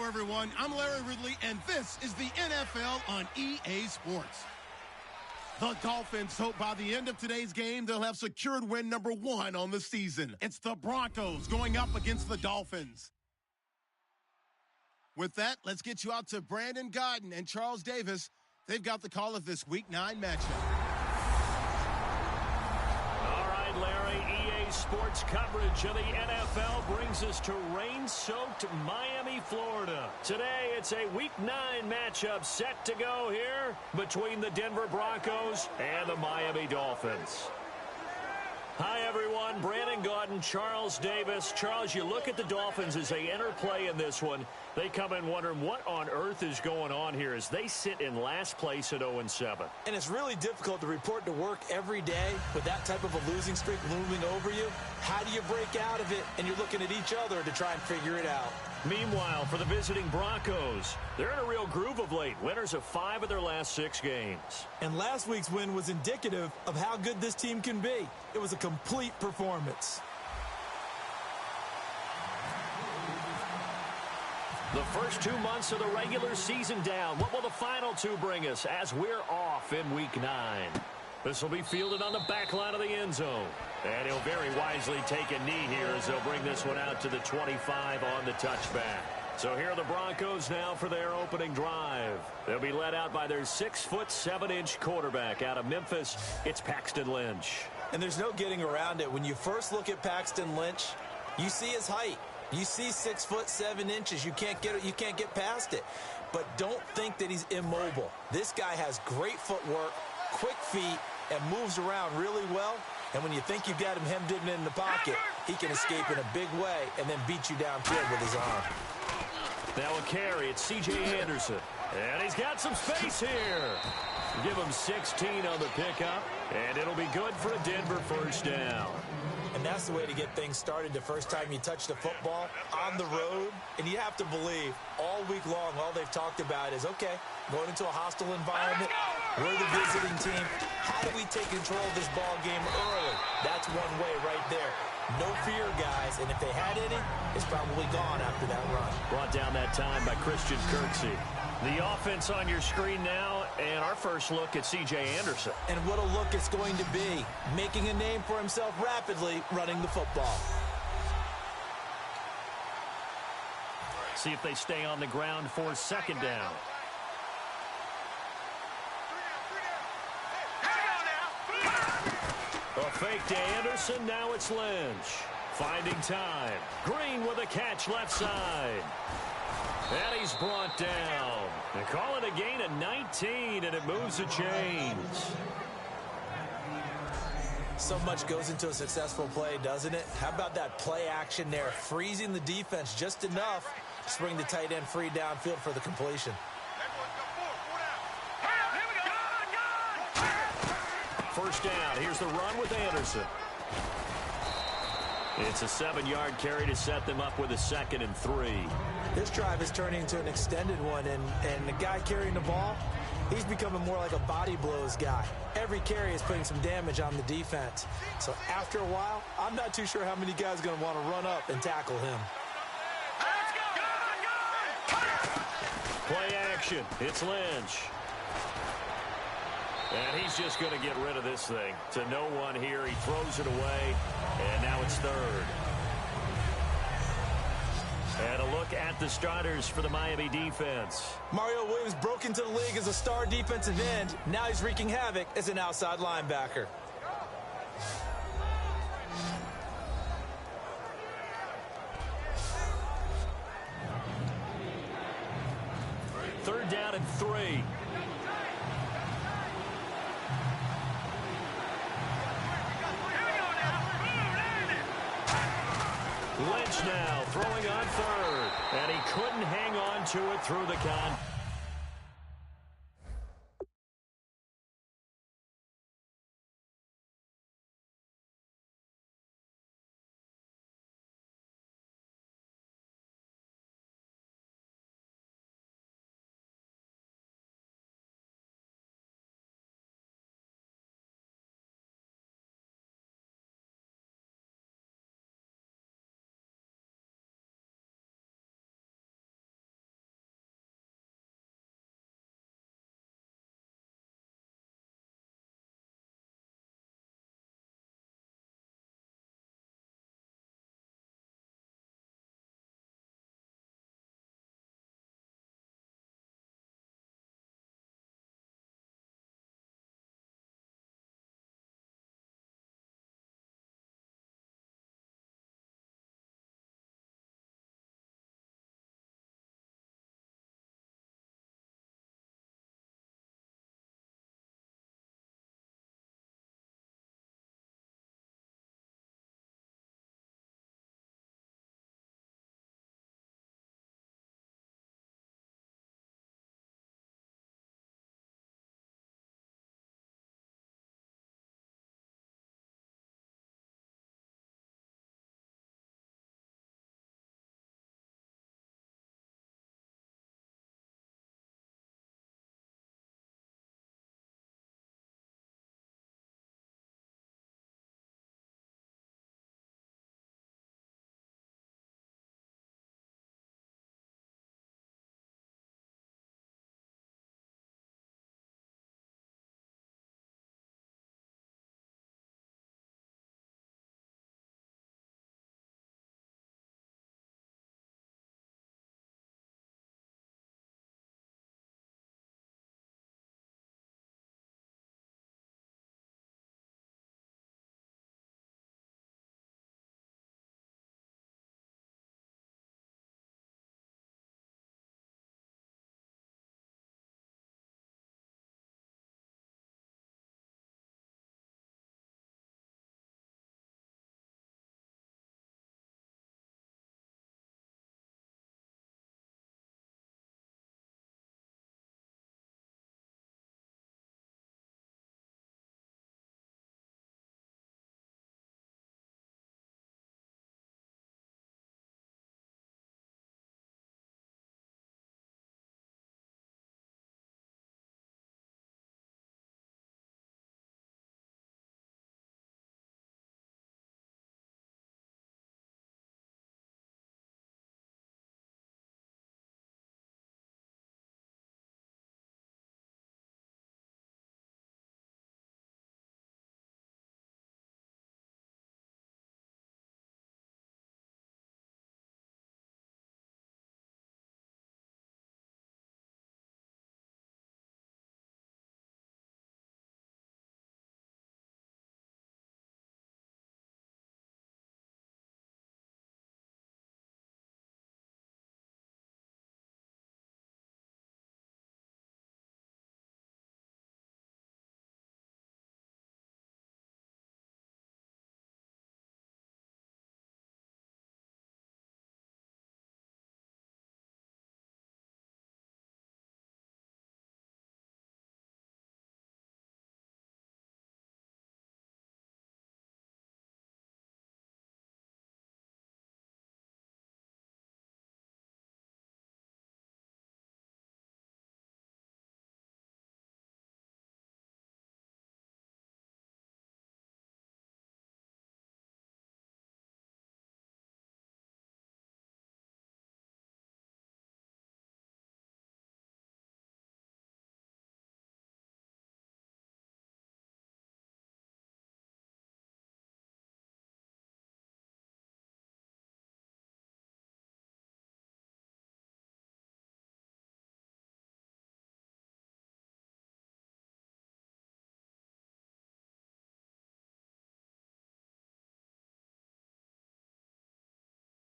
everyone. I'm Larry Ridley, and this is the NFL on EA Sports. The Dolphins hope by the end of today's game, they'll have secured win number 1 on the season. It's the Broncos going up against the Dolphins. With that, let's get you out to Brandon Gaudin and Charles Davis. They've got the call of this Week 9 matchup. All right, Larry, EA Sports coverage of the NFL brings us to rain-soaked Miami, Florida. Today, it's a Week 9 matchup set to go here between the Denver Broncos and the Miami Dolphins. Hi, everyone. Brandon Gaudin, Charles Davis. Charles, you look at the Dolphins as they enter play in this one. They come in wondering what on earth is going on here as they sit in last place at 0-7. And it's really difficult to report to work every day with that type of a losing streak looming over you. How do you break out of it? And you're looking at each other to try and figure it out. Meanwhile, for the visiting Broncos, they're in a real groove of late. Winners of 5 of their last 6 games. And last week's win was indicative of how good this team can be. It was a complete performance. The first 2 months of the regular season down. What will the final 2 bring us as we're off in Week 9? This will be fielded on the back line of the end zone. And he'll very wisely take a knee here as they'll bring this one out to the 25 on the touchback. So here are the Broncos now for their opening drive. They'll be led out by their 6'7" quarterback out of Memphis. It's Paxton Lynch. And there's no getting around it. When you first look at Paxton Lynch, you see his height. You see 6'7". You can't get past it. But don't think that he's immobile. This guy has great footwork, quick feet, and moves around really well. And when you think you've got him hemmed in the pocket, he can escape in a big way and then beat you downfield with his arm. Now a carry, it's C.J. Anderson. And he's got some space here. Give him 16 on the pickup, and it'll be good for a Denver first down. And that's the way to get things started the first time you touch the football on the road. And you have to believe all week long, all they've talked about is, okay, going into a hostile environment, we're the visiting team. How do we take control of this ball game early? That's one way right there. No fear, guys, and if they had any, it's probably gone after that run. Brought down that time by Christian Kirksey. The offense on your screen now, and our first look at C.J. Anderson. And what a look it's going to be, making a name for himself rapidly running the football. See if they stay on the ground for second down. A fake to Anderson, now it's Lynch. Finding time. Green with a catch left side. And he's brought down. They call it a gain of 19, and it moves the chains. So much goes into a successful play, doesn't it? How about that play action there, freezing the defense just enough to spring the tight end free downfield for the completion. First down. Here's the run with Anderson. It's a 7-yard carry to set them up with a 2nd and 3. This drive is turning into an extended one, and the guy carrying the ball, he's becoming more like a body blows guy. Every carry is putting some damage on the defense. So after a while, I'm not too sure how many guys are going to want to run up and tackle him. Play action. It's Lynch. And he's just going to get rid of this thing. To no one here. He throws it away. And now it's 3rd. And a look at the starters for the Miami defense. Mario Williams broke into the league as a star defensive end. Now he's wreaking havoc as an outside linebacker. Third down and 3. Lynch now throwing on 3rd. And he couldn't hang on to it through the contact.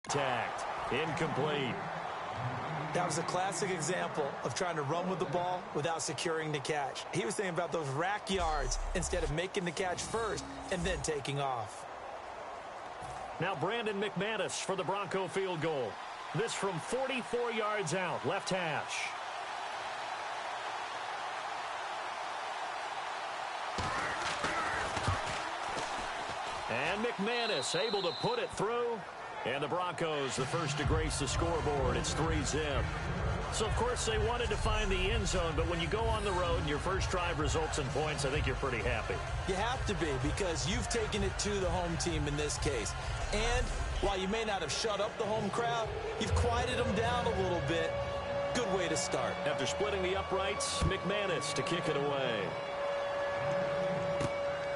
Tagged. Incomplete. That was a classic example of trying to run with the ball without securing the catch. He was thinking about those rack yards instead of making the catch first and then taking off. Now Brandon McManus for the Bronco field goal. This from 44 yards out, left hash. And McManus able to put it through. And the Broncos, the first to grace the scoreboard. It's 3-zip. So, of course, they wanted to find the end zone, but when you go on the road and your first drive results in points, I think you're pretty happy. You have to be, because you've taken it to the home team in this case. And while you may not have shut up the home crowd, you've quieted them down a little bit. Good way to start. After splitting the uprights, McManus to kick it away.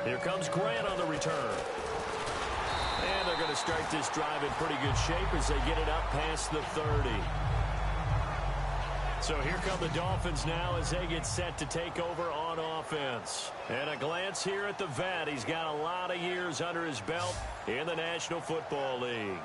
Here comes Grant on the return. And they're going to start this drive in pretty good shape as they get it up past the 30. So here come the Dolphins now as they get set to take over on offense. And a glance here at the vet. He's got a lot of years under his belt in the National Football League.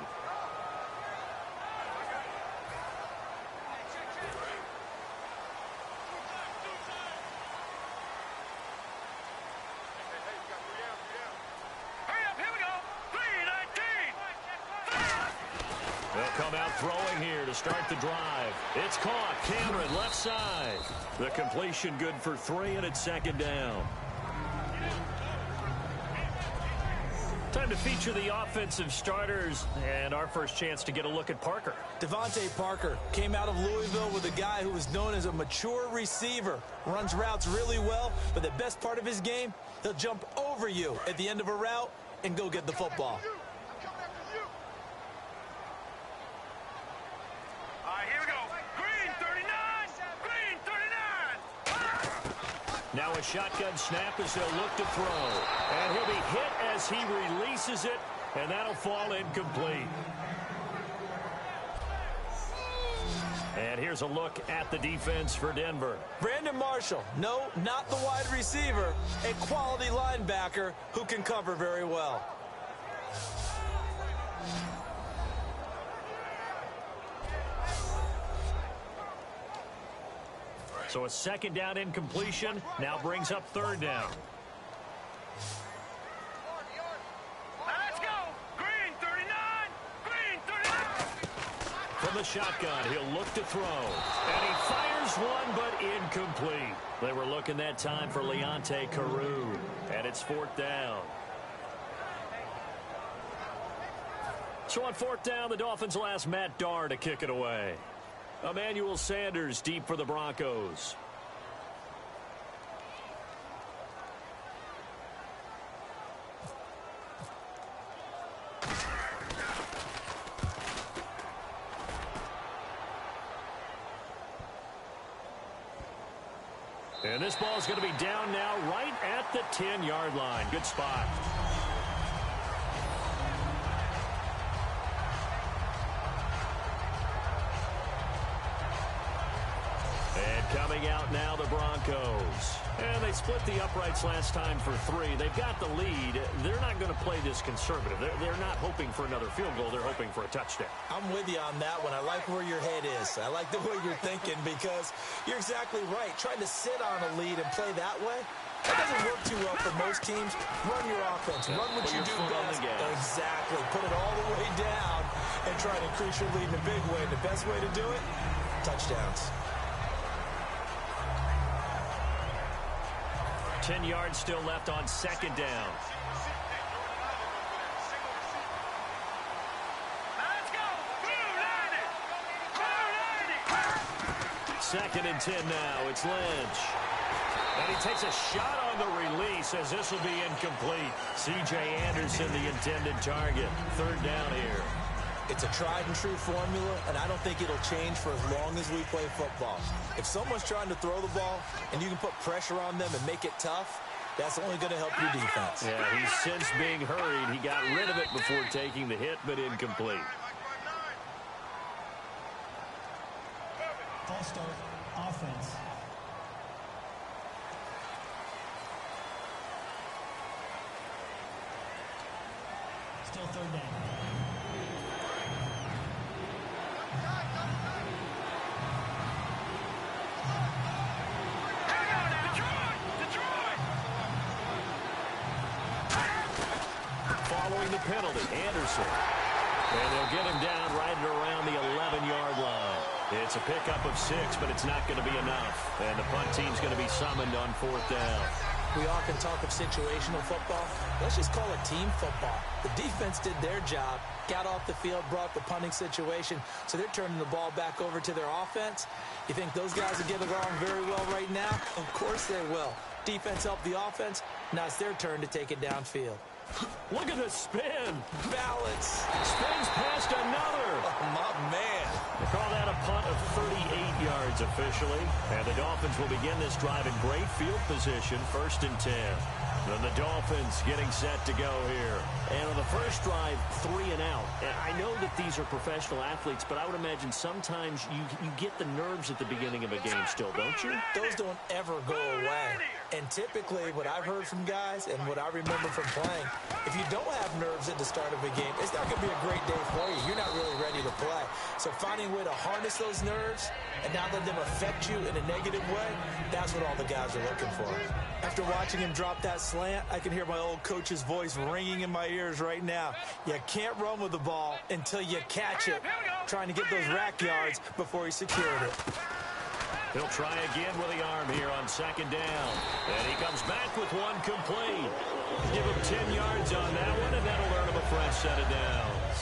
Come out throwing here to start the drive. It's caught. Cameron left side. The completion good for 3, and it's second down. Time to feature the offensive starters and our first chance to get a look at Parker. Devontae Parker came out of Louisville with a guy who was known as a mature receiver. Runs routes really well, but the best part of his game, he'll jump over you at the end of a route and go get the football. Now a shotgun snap as they'll look to throw. And he'll be hit as he releases it, and that'll fall incomplete. And here's a look at the defense for Denver. Brandon Marshall, no, not the wide receiver, a quality linebacker who can cover very well. So a second down incompletion now brings up third down. Let's go! Green 39! Green 39! From the shotgun, he'll look to throw. And he fires one, but incomplete. They were looking that time for Leonte Carew. And it's fourth down. So on fourth down, the Dolphins will ask Matt Darr to kick it away. Emmanuel Sanders deep for the Broncos. And this ball is going to be down now right at the 10-yard line. Good spot. Coming out now, the Broncos. And they split the uprights last time for 3. They've got the lead. They're not going to play this conservative. They're not hoping for another field goal. They're hoping for a touchdown. I'm with you on that one. I like where your head is. I like the way you're thinking, because you're exactly right. Trying to sit on a lead and play that way, that doesn't work too well for most teams. Run your offense. Run what you do best. Exactly. Put it all the way down and try to increase your lead in a big way. The best way to do it, touchdowns. 10 yards still left on second down. Let's go! Blue 90! Second and 10 now. It's Lynch. And he takes a shot on the release as this will be incomplete. C.J. Anderson, the intended target. Third down here. It's a tried-and-true formula, and I don't think it'll change for as long as we play football. If someone's trying to throw the ball and you can put pressure on them and make it tough, that's only going to help your defense. Yeah, he's since being hurried. He got rid of it before taking the hit, but incomplete. False start, offense. Still third down. throwing the penalty. Anderson. And they'll get him down right around the 11-yard line. It's a pickup of 6, but it's not going to be enough. And the punt team's going to be summoned on 4th down. We often talk of situational football. Let's just call it team football. The defense did their job, got off the field, brought the punting situation, so they're turning the ball back over to their offense. You think those guys will get along very well right now? Of course they will. Defense helped the offense. Now it's their turn to take it downfield. Look at the spin. Balance. Spins past another. Oh, my man. They call that a punt of 38 yards officially. And the Dolphins will begin this drive in great field position, 1st and 10. Then the Dolphins getting set to go here. And on the first drive, 3 and out. And I know that these are professional athletes, but I would imagine sometimes you get the nerves at the beginning of a game still, don't you? Those don't ever go away. And typically, what I've heard from guys and what I remember from playing, if you don't have nerves at the start of a game, it's not going to be a great day for you. You're not really ready to play. So finding a way to harness those nerves and not let them affect you in a negative way, that's what all the guys are looking for. After watching him drop that slant, I can hear my old coach's voice ringing in my ears right now. You can't run with the ball until you catch it. Trying to get those rack yards before he secured it. He'll try again with the arm here on 2nd down. And he comes back with one complete. Give him 10 yards on that one, and that'll earn him a fresh set of downs.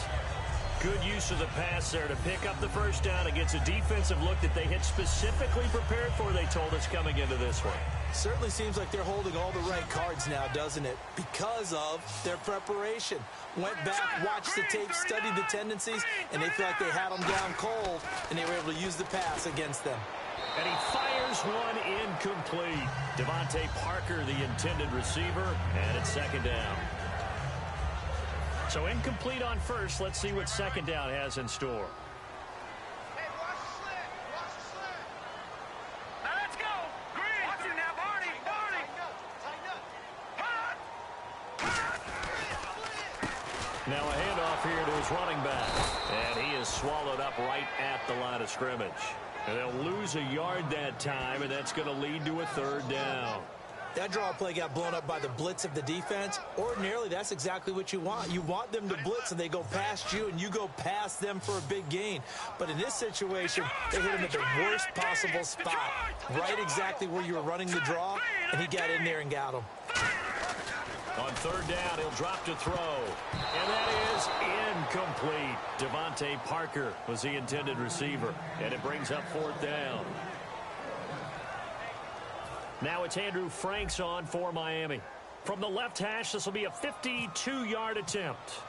Good use of the pass there to pick up the 1st down against a defensive look that they had specifically prepared for, they told us, coming into this one. Certainly seems like they're holding all the right cards now, doesn't it? Because of their preparation. Went back, watched the tape, studied the tendencies, and they feel like they had them down cold, and they were able to use the pass against them. And he fires one incomplete. Devontae Parker, the intended receiver, and it's 2nd down. So incomplete on first. Let's see what 2nd down has in store. Hey, watch the slant. Watch the slant. Now let's go. Green. Watch it now, Barney. Barney. Tighten up. Now a handoff here to his running back. And he is swallowed up right at the line of scrimmage. And they'll lose a yard that time, and that's going to lead to a 3rd down. That draw play got blown up by the blitz of the defense. Ordinarily, that's exactly what you want. You want them to blitz, and they go past you, and you go past them for a big gain. But in this situation, they hit him at the worst possible spot, right exactly where you were running the draw, and he got in there and got him. On 3rd down, he'll drop to throw. And that is incomplete. Devontae Parker was the intended receiver. And it brings up 4th down. Now it's Andrew Franks on for Miami. From the left hash, this will be a 52-yard attempt.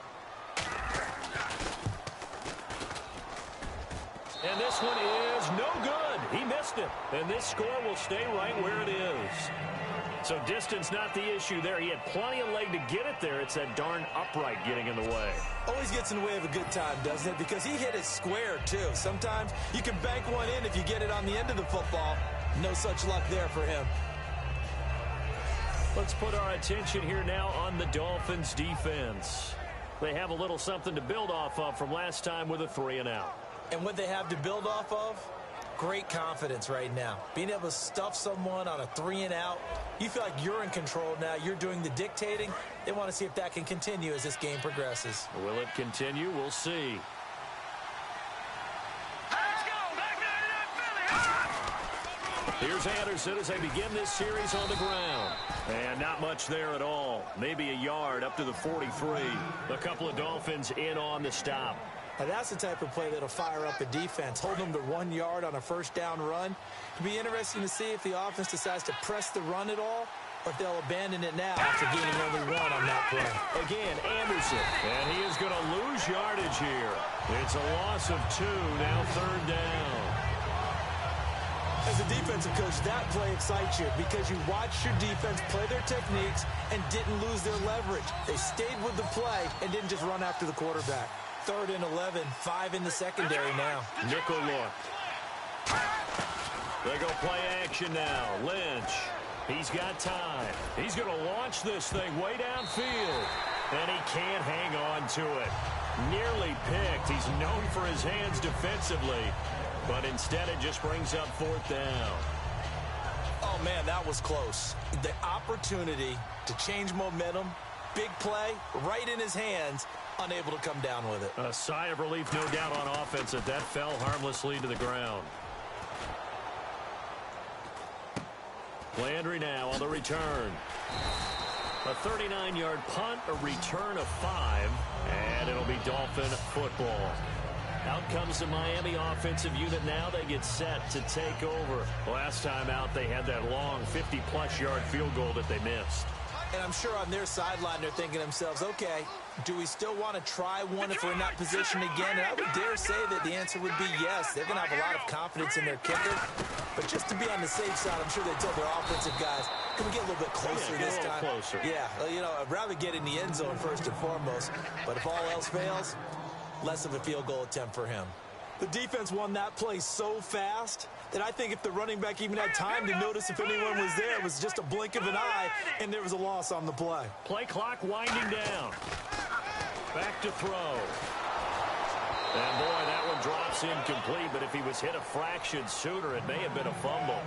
And this one is no good. He missed it. And this score will stay right where it is. So distance not the issue there. He had plenty of leg to get it there. It's that darn upright getting in the way. Always gets in the way of a good time, doesn't it? Because he hit it square, too. Sometimes you can bank one in if you get it on the end of the football. No such luck there for him. Let's put our attention here now on the Dolphins' defense. They have a little something to build off of from last time with a 3 and out. And what they have to build off of? Great confidence right now. Being able to stuff someone on a 3 and out. You feel like you're in control now. You're doing the dictating. They want to see if that can continue as this game progresses. Will it continue? We'll see. Let's go. Back 99 Philly. Here's Anderson as they begin this series on the ground. And not much there at all. Maybe a yard up to the 43. A couple of Dolphins in on the stop. Now that's the type of play that'll fire up a defense. Hold them to 1 yard on a 1st down run. It'll be interesting to see if the offense decides to press the run at all, or if they'll abandon it now after gaining only 1 on that play. Again, Anderson. And he is going to lose yardage here. It's a loss of 2, now 3rd down. As a defensive coach, that play excites you because you watched your defense play their techniques and didn't lose their leverage. They stayed with the play and didn't just run after the quarterback. 3rd and 11, 5 in the secondary now. Nickel look. They go play action now. Lynch. He's got time. He's going to launch this thing way downfield. And he can't hang on to it. Nearly picked. He's known for his hands defensively. But instead it just brings up 4th down. Oh, man, that was close. The opportunity to change momentum, big play right in his hands, unable to come down with it. A sigh of relief, no doubt, on offense that fell harmlessly to the ground. Landry now on the return. A 39-yard punt, a return of 5, and it'll be Dolphin football. Out comes the Miami offensive unit now. They get set to take over. Last time out, they had that long 50-plus yard field goal that they missed. And I'm sure on their sideline, they're thinking to themselves, okay, do we still want to try one if we're in that position again? And I would dare say that the answer would be yes. They're going to have a lot of confidence in their kicker. But just to be on the safe side, I'm sure they told their offensive guys, can we get a little bit closer this time? Closer. Yeah, you know, I'd rather get in the end zone first and foremost. But if all else fails, less of a field goal attempt for him. The defense won that play so fast that I think if the running back even had time to notice if anyone was there, it was just a blink of an eye, and there was a loss on the play. Play clock winding down. Back to throw. And, boy, that one drops incomplete, but if he was hit a fraction sooner, it may have been a fumble.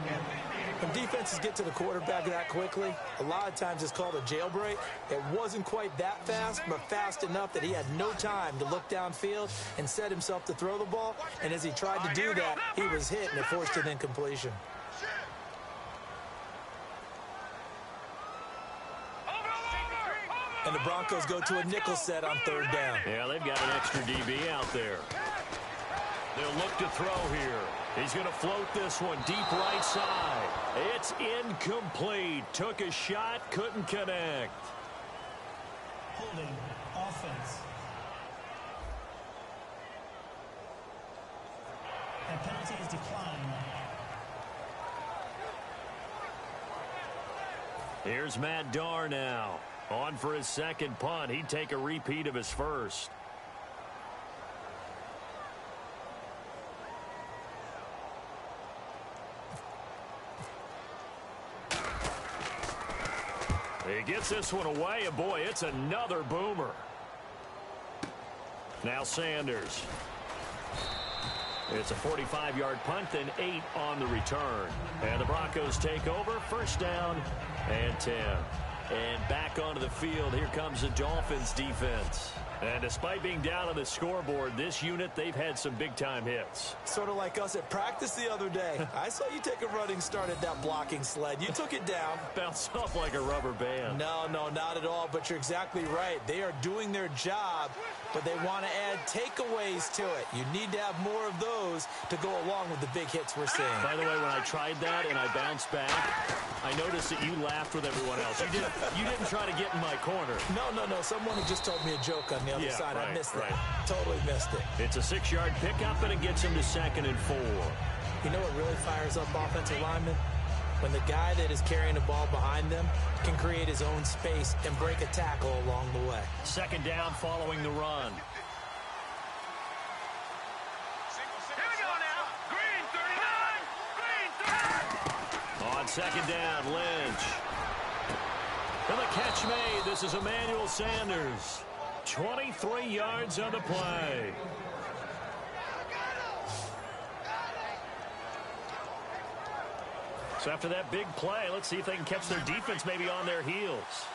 When defenses get to the quarterback that quickly, a lot of times it's called a jailbreak. It wasn't quite that fast, but fast enough that he had no time to look downfield and set himself to throw the ball. And as he tried to do that, he was hit and it forced an incompletion. And the Broncos go to a nickel set on third down. Yeah, they've got an extra DB out there. They'll look to throw here. He's going to float this one deep right side. It's incomplete. Took a shot, couldn't connect. Holding offense. That penalty is declined. Here's Matt Darr now. On for his second punt. He'd take a repeat of his first. He gets this one away, and boy, it's another boomer. Now Sanders. It's a 45-yard punt, then 8 on the return. And the Broncos take over, first down and 10. And back onto the field, here comes the Dolphins defense. And despite being down on the scoreboard, this unit, they've had some big-time hits. Sort of like us at practice the other day. I saw you take a running start at that blocking sled. You took it down. Bounced off like a rubber band. No, not at all, but you're exactly right. They are doing their job, but they want to add takeaways to it. You need to have more of those to go along with the big hits we're seeing. By the way, when I tried that and I bounced back, I noticed that you laughed with everyone else. You didn't try to get in my corner. No. Someone had just told me a joke on the other side. Right, I missed right. that. Totally missed it. It's a 6-yard pickup, and it gets him to 2nd and 4. You know what really fires up offensive linemen? When the guy that is carrying the ball behind them can create his own space and break a tackle along the way. 2nd down following the run. Here we go now. Green 39. Green 39. On 2nd down, Lynch. And the catch made. This is Emmanuel Sanders. 23 yards on the play. So after that big play, let's see if they can catch their defense maybe on their heels.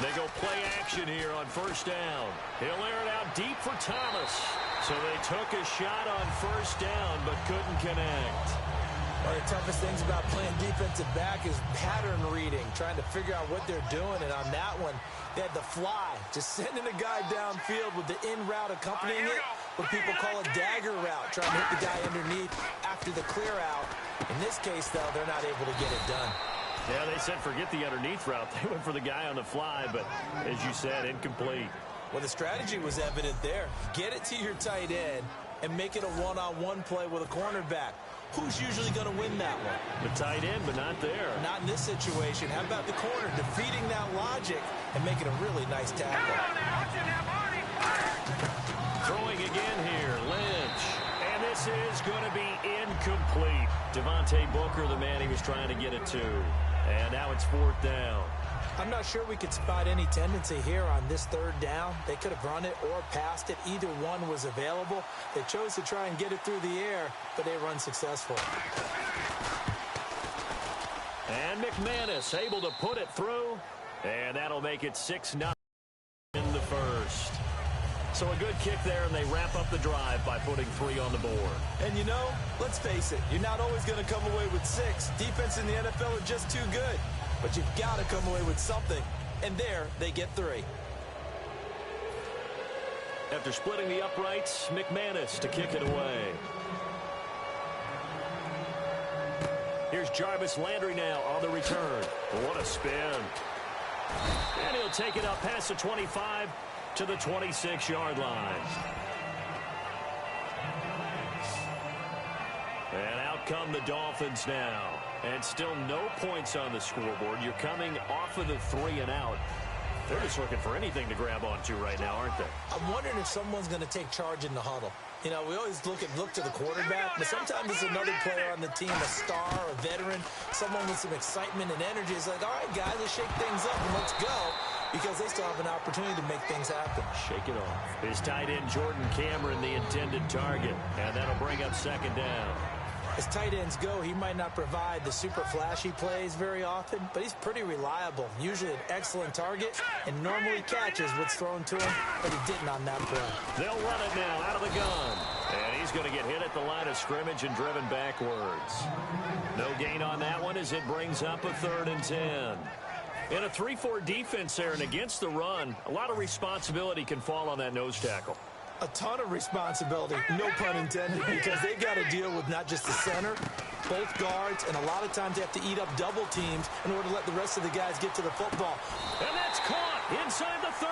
They go play action here on first down. He'll air it out deep for Thomas. So they took a shot on first down but couldn't connect. One of the toughest things about playing defensive back is pattern reading, trying to figure out what they're doing. And on that one, they had the fly, just sending a guy downfield with the in route accompanying it, what people call a dagger route, trying to hit the guy underneath after the clear out. In this case, though, they're not able to get it done. Yeah, they said forget the underneath route. They went for the guy on the fly, but as you said, incomplete. Well, the strategy was evident there. Get it to your tight end and make it a one-on-one play with a cornerback. Who's usually going to win that one? The tight end, but not there. Not in this situation. How about the corner defeating that logic and making a really nice tackle? Throwing again here, Lynch. And this is going to be incomplete. Devontae Booker, the man he was trying to get it to. And now it's 4th down. I'm not sure we could spot any tendency here on this 3rd down. They could have run it or passed it. Either one was available. They chose to try and get it through the air, but they were unsuccessful. And McManus able to put it through. And that'll make it 6-0 in the first. So a good kick there, and they wrap up the drive by putting 3 on the board. And you know, let's face it, you're not always going to come away with 6. Defense in the NFL are just too good. But you've got to come away with something. And there, they get 3. After splitting the uprights, McManus to kick it away. Here's Jarvis Landry now on the return. What a spin. And he'll take it up past the 25 to the 26-yard line. And out come the Dolphins now. And still no points on the scoreboard. You're coming off of the 3 and out. They're just looking for anything to grab onto right now, aren't they? I'm wondering if someone's going to take charge in the huddle. You know, we always look to the quarterback, but sometimes it's another player on the team, a star, a veteran, someone with some excitement and energy. It's like, all right, guys, let's shake things up and let's go, because they still have an opportunity to make things happen. Shake it off. His tight end, Jordan Cameron, the intended target, and that'll bring up second down. As tight ends go, he might not provide the super flashy plays very often, but he's pretty reliable, usually an excellent target, and normally catches what's thrown to him, but he didn't on that play. They'll run it now out of the gun. And he's going to get hit at the line of scrimmage and driven backwards. No gain on that one as it brings up a 3rd and 10. In a 3-4 defense there and against the run, a lot of responsibility can fall on that nose tackle. A ton of responsibility, no pun intended, because they've got to deal with not just the center, both guards, and a lot of times they have to eat up double teams in order to let the rest of the guys get to the football. And that's caught inside the 30.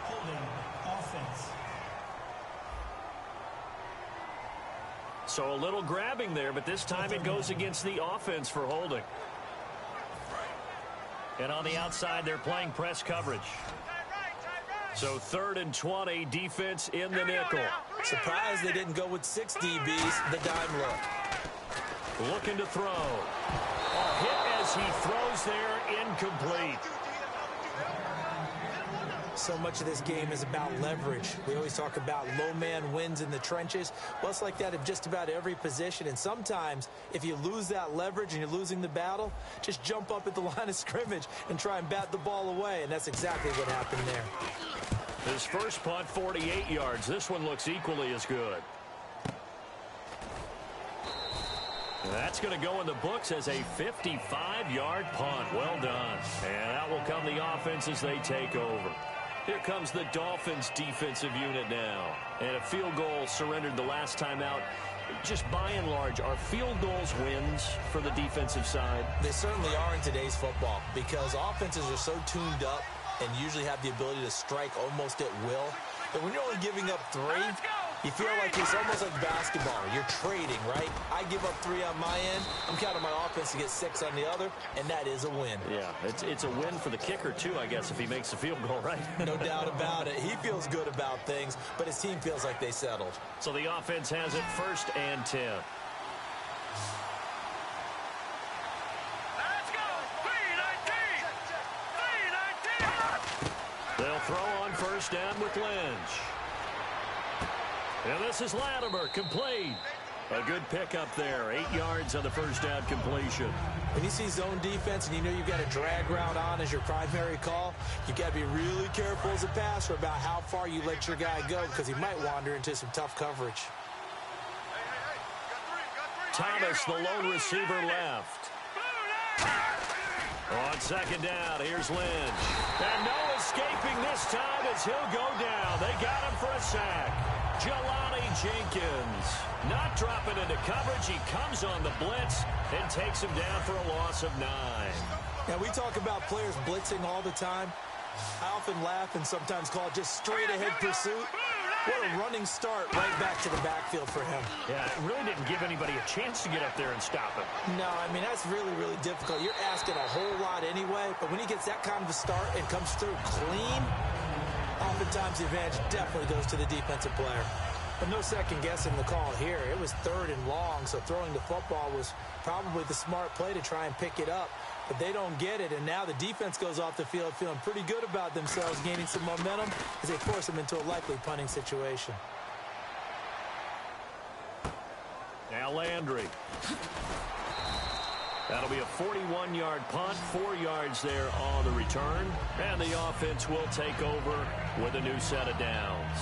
Holding offense. So a little grabbing there, but this time it goes against the offense for holding. And on the outside, they're playing press coverage. So 3rd and 20, defense in the nickel. Surprised they didn't go with 6 DBs, the dime look. Looking to throw. A hit as he throws there, incomplete. So much of this game is about leverage. We always talk about low man wins in the trenches. Well, it's like that in just about every position. And sometimes, if you lose that leverage and you're losing the battle, just jump up at the line of scrimmage and try and bat the ball away. And that's exactly what happened there. His first punt, 48 yards. This one looks equally as good. That's going to go in the books as a 55-yard punt. Well done. And that will come the offense as they take over. Here comes the Dolphins defensive unit now. And a field goal surrendered the last time out. Just by and large, are field goals wins for the defensive side? They certainly are in today's football, because offenses are so tuned up and usually have the ability to strike almost at will. But when you're only giving up 3, you feel like it's almost like basketball. You're trading, right? I give up 3 on my end. I'm counting my offense to get 6 on the other, and that is a win. Yeah, it's a win for the kicker, too, I guess, if he makes a field goal, right? No doubt about it. He feels good about things, but his team feels like they settled. So the offense has it 1st and 10. Let's go! 3-19! 3-19! They'll throw on 1st down with Lynch. And this is Latimer, complete. A good pickup there, 8 yards on the 1st down completion. When you see zone defense and you know you've got a drag route on as your primary call, you've got to be really careful as a passer about how far you let your guy go, because he might wander into some tough coverage. Thomas, the lone receiver, left. On 2nd down, here's Lynch. And no escaping this time as he'll go down. They got him for a sack. Jelani Jenkins not dropping into coverage. He comes on the blitz and takes him down for a loss of 9. Now, we talk about players blitzing all the time. I often laugh and sometimes call it just straight-ahead pursuit. What a running start right back to the backfield for him. Yeah, it really didn't give anybody a chance to get up there and stop him. No, I mean, that's really, really difficult. You're asking a whole lot anyway, but when he gets that kind of a start and comes through clean, oftentimes the advantage definitely goes to the defensive player. But no second guessing the call here. It was 3rd and long, so throwing the football was probably the smart play to try and pick it up. But they don't get it, and now the defense goes off the field feeling pretty good about themselves, gaining some momentum as they force them into a likely punting situation. Landry. That'll be a 41-yard punt, 4 yards there on the return. And the offense will take over with a new set of downs.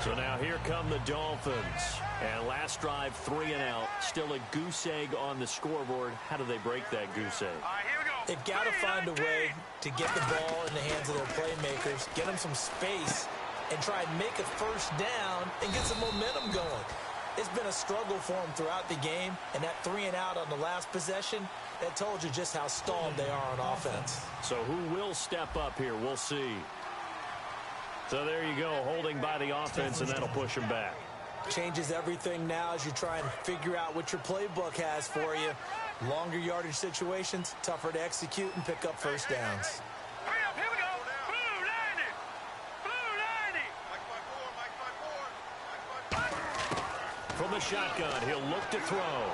So now here come the Dolphins. And last drive, 3 and out. Still a goose egg on the scoreboard. How do they break that goose egg? All right, here we go. They've got to find a way to get the ball in the hands of their playmakers, get them some space, and try and make a first down and get some momentum going. It's been a struggle for them throughout the game, and that 3 and out on the last possession, that told you just how stalled they are on offense. So who will step up here? We'll see. So there you go, holding by the offense, and that'll push them back. Changes everything now as you try and figure out what your playbook has for you. Longer yardage situations, tougher to execute and pick up first downs. Hurry up, here we go. Blue 90. Blue 90. From the shotgun, he'll look to throw.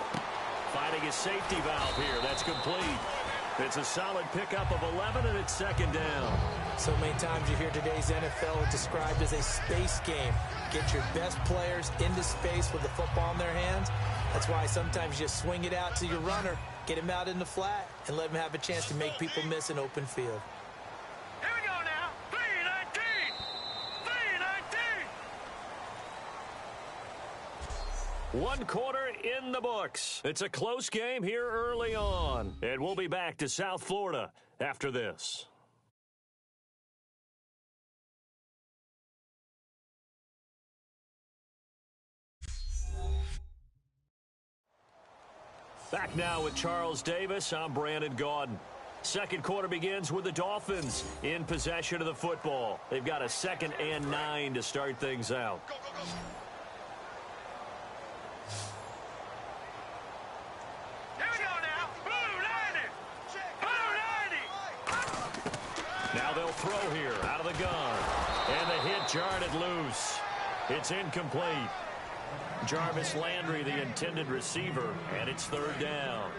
Finding his safety valve here. That's complete. It's a solid pickup of 11, and it's second down. So many times you hear today's NFL described as a space game. Get your best players into space with the football in their hands. That's why sometimes you just swing it out to your runner, get him out in the flat, and let him have a chance to make people miss an open field. Here we go now. 319. 319. 1 quarter in the books. It's a close game here early on. And we'll be back to South Florida after this. Back now with Charles Davis. I'm Brandon Gaudin. Second quarter begins with the Dolphins in possession of the football. They've got a 2nd and 9 to start things out. Go, go, go. Here we go now. Blue 90. Blue 90. Now they'll throw here out of the gun. And the hit jarred it loose. It's incomplete. Jarvis Landry, the intended receiver, and it's 3rd down.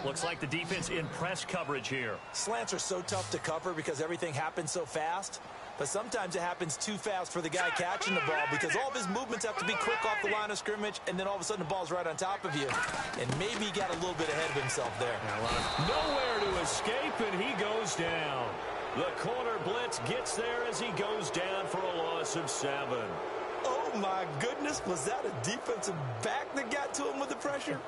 Looks like the defense in press coverage here. Slants are so tough to cover because everything happens so fast. But sometimes it happens too fast for the guy catching the ball because all of his movements have to be quick off the line of scrimmage, and then all of a sudden the ball's right on top of you. And maybe he got a little bit ahead of himself there. Nowhere to escape, and he goes down. The corner blitz gets there as he goes down for a loss of 7. Oh, my goodness. Was that a defensive back that got to him with the pressure?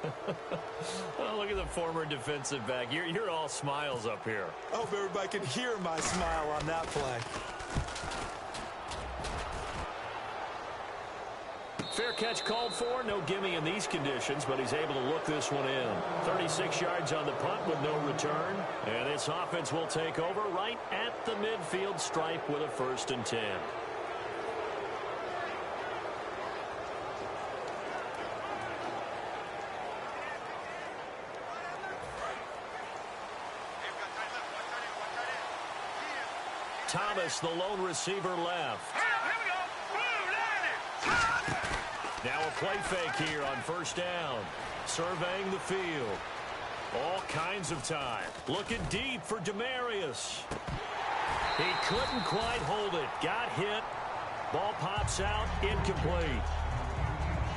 Oh, look at the former defensive back. You're all smiles up here. I hope everybody can hear my smile on that play. Fair catch called for. No gimme in these conditions, but he's able to look this one in. 36 yards on the punt with no return. And this offense will take over right at the midfield stripe with a 1st and 10. Thomas, the lone receiver, left. Here we go. Blue 90. Now a play fake here on 1st down. Surveying the field. All kinds of time. Looking deep for Demarius. He couldn't quite hold it. Got hit. Ball pops out. Incomplete.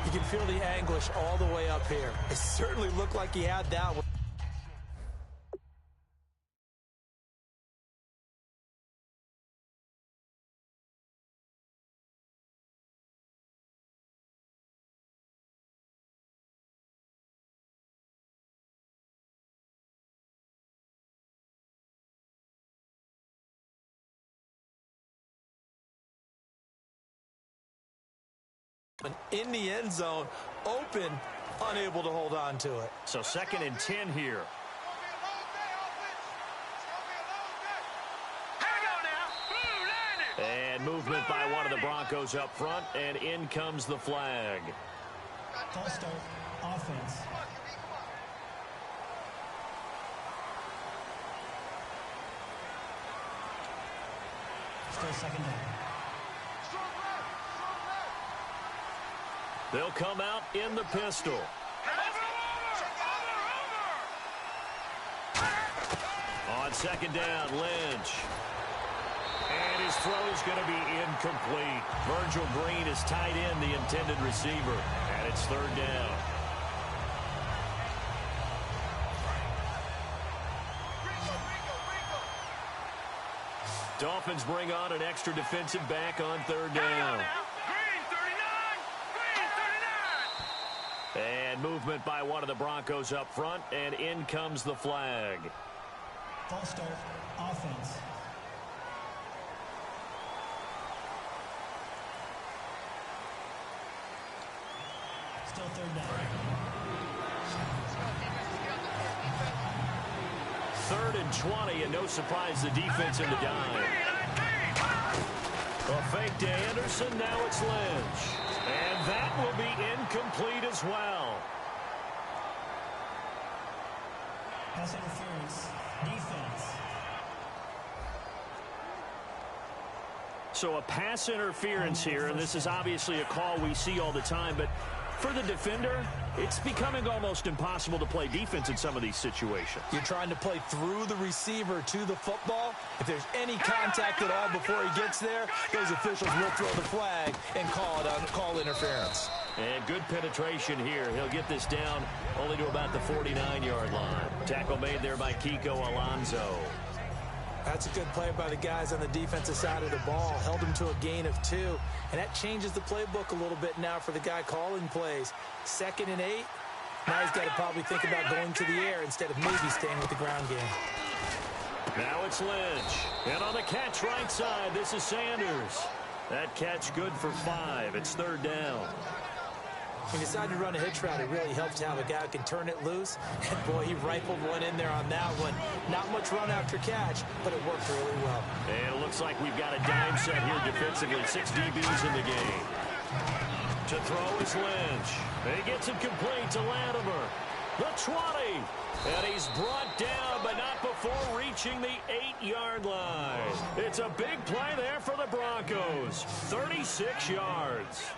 You can feel the anguish all the way up here. It certainly looked like he had that one. In the end zone, open, unable to hold on to it. So 2nd and 10 here. And movement by one of the Broncos up front, and in comes the flag. False start, offense. Still 2nd down. They'll come out in the pistol. On 2nd down, Lynch. And his throw is going to be incomplete. Virgil Green is tied in the intended receiver. And it's third down. Dolphins bring on an extra defensive back on third down. Green 39. And movement by one of the Broncos up front, and in comes the flag. False start. Offense. Still third down. Third and 20, and no surprise, the defense in the dime. A fake to Anderson, now it's Lynch. And that will be incomplete as well. Pass interference. Defense. So a pass interference here, and this is obviously a call we see all the time, but for the defender, it's becoming almost impossible to play defense in some of these situations. You're trying to play through the receiver to the football. If there's any contact at all before he gets there, those officials will throw the flag and call interference. And good penetration here. He'll get this down only to about the 49-yard line. Tackle made there by Kiko Alonso. That's a good play by the guys on the defensive side of the ball. Held him to a gain of 2. And that changes the playbook a little bit now for the guy calling plays. 2nd and 8. Now he's got to probably think about going to the air instead of maybe staying with the ground game. Now it's Lynch. And on the catch right side, this is Sanders. That catch good for 5. It's third down. When you decide to run a hitch route, it really helps to have a guy who can turn it loose. And, boy, he rifled one in there on that one. Not much run after catch, but it worked really well. And it looks like we've got a dime set here defensively. 6 DBs in the game. To throw is Lynch. He gets it complete to Latimer. The 20. And he's brought down, but not before reaching the 8-yard line. It's a big play there for the Broncos. 36 yards.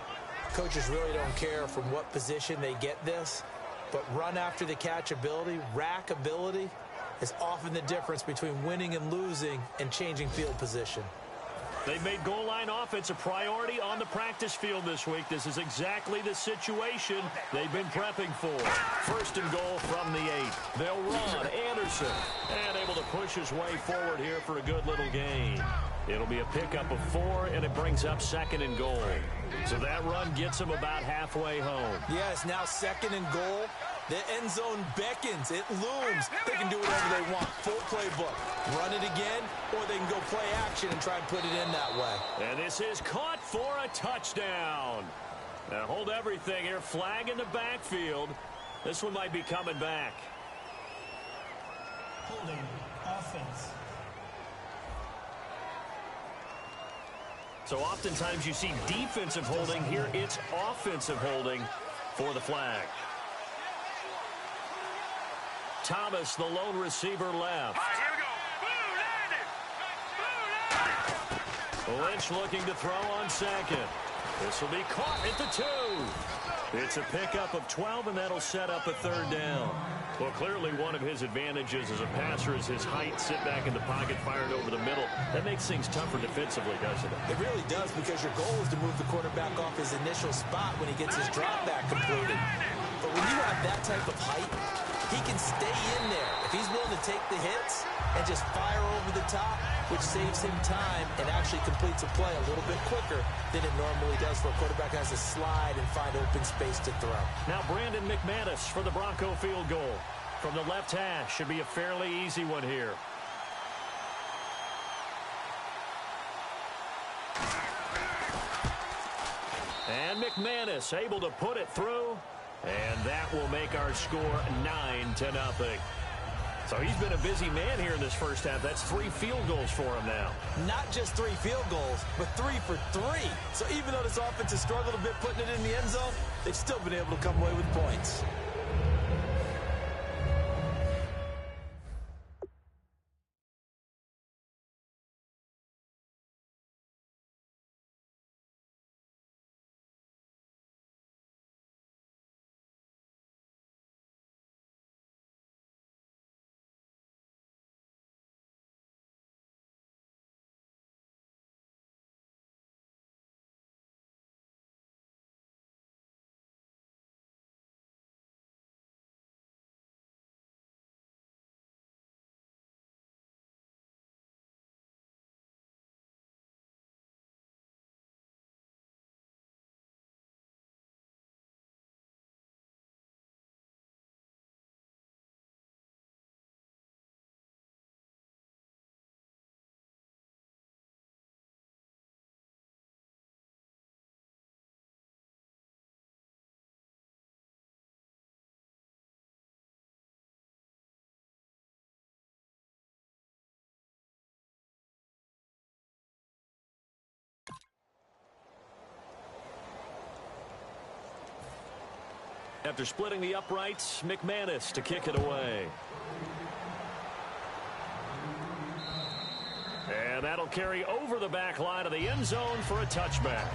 Coaches really don't care from what position they get this, but run after the catch ability, rack ability, is often the difference between winning and losing and changing field position. They've made goal line offense a priority on the practice field this week. This is exactly the situation they've been prepping for. First and goal from the 8. They'll run. Anderson, and able to push his way forward here for a good little gain. It'll be a pickup of 4, and it brings up 2nd and goal. So that run gets him about halfway home. Yes, now 2nd and goal. The end zone beckons. It looms. They can do whatever they want. Full playbook. Run it again, or they can go play action and try and put it in that way. And this is caught for a touchdown. Now hold everything here. Flag in the backfield. This one might be coming back. Holding. Offense. So oftentimes you see defensive holding. Here it's offensive holding for the flag. Thomas, the lone receiver, left. All right, here we go. Blue landed. Blue landed. Lynch looking to throw on 2nd. This will be caught at the 2. It's a pickup of 12, and that'll set up a 3rd down. Well, clearly one of his advantages as a passer is his height. Sit back in the pocket, fired over the middle. That makes things tougher defensively, doesn't it? It really does, because your goal is to move the quarterback off his initial spot when he gets his drop back completed. But when you have that type of height, he can stay in there. If he's willing to take the hits and just fire over the top, which saves him time and actually completes a play a little bit quicker than it normally does for a quarterback who has to slide and find open space to throw. Now Brandon McManus for the Bronco field goal. From the left hash, should be a fairly easy one here. And McManus able to put it through. And that will make our score 9-0. So he's been a busy man here in this first half. That's 3 field goals for him now. Not just 3 field goals, but 3 for 3. So even though this offense has struggled a bit putting it in the end zone, they've still been able to come away with points. After splitting the uprights, McManus to kick it away. And that'll carry over the back line of the end zone for a touchback.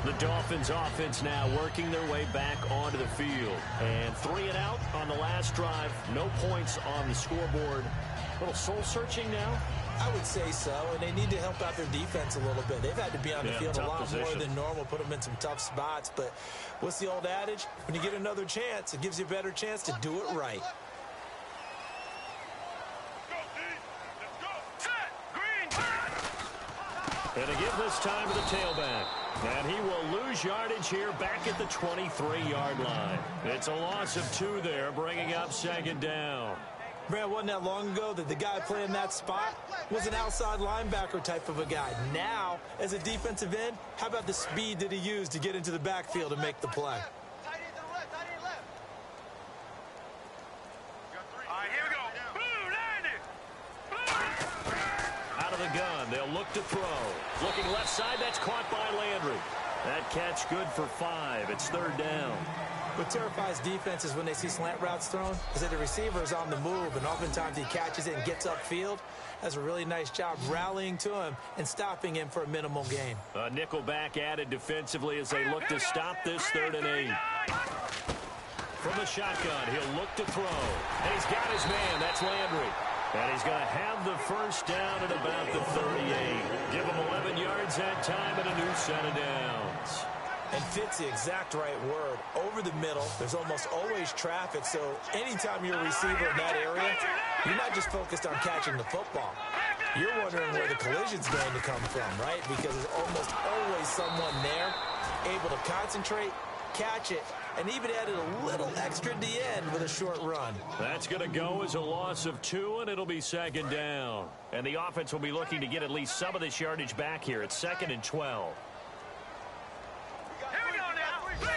The Dolphins offense now working their way back onto the field. And 3 and out on the last drive. No points on the scoreboard. A little soul-searching now? I would say so, and they need to help out their defense a little bit. They've had to be on the field a lot more than normal, put them in some tough spots. But what's the old adage? When you get another chance, it gives you a better chance to do it right. And to give this time to the tailback. And he will lose yardage here back at the 23-yard line. It's a loss of 2 there, bringing up second down. Brad, wasn't that long ago that the guy playing that spot was an outside linebacker type of a guy. Now, as a defensive end, how about the speed that he used to get into the backfield and make the play? The gun. They'll look to throw. Looking left side. That's caught by Landry. That catch good for 5. It's 3rd down. What terrifies defenses when they see slant routes thrown is that the receiver is on the move, and oftentimes he catches it and gets upfield. Does a really nice job rallying to him and stopping him for a minimal gain. A nickel back added defensively as they look to stop this 3rd and 8. From the shotgun, he'll look to throw. And he's got his man. That's Landry. And he's going to have the first down at about the 38. Give him 11 yards that time and a new set of downs. And fits the exact right word. Over the middle, there's almost always traffic, so anytime you're a receiver in that area, you're not just focused on catching the football. You're wondering where the collision's going to come from, right? Because there's almost always someone there able to concentrate, catch it, and even added a little extra at the end with a short run. That's going to go as a loss of 2, and it'll be second down. And the offense will be looking to get at least some of this yardage back here. It's 2nd and 12. Here we go now. 3-19.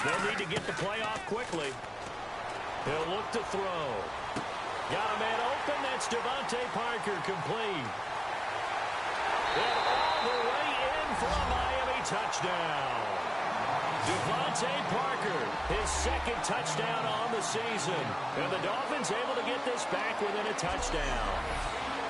They'll need to get the play off quickly. He'll look to throw. Got a man open. That's Devontae Parker, complete. And all the way in for a Miami touchdown. Devontae Parker, his 2nd touchdown on the season. And the Dolphins able to get this back within a touchdown.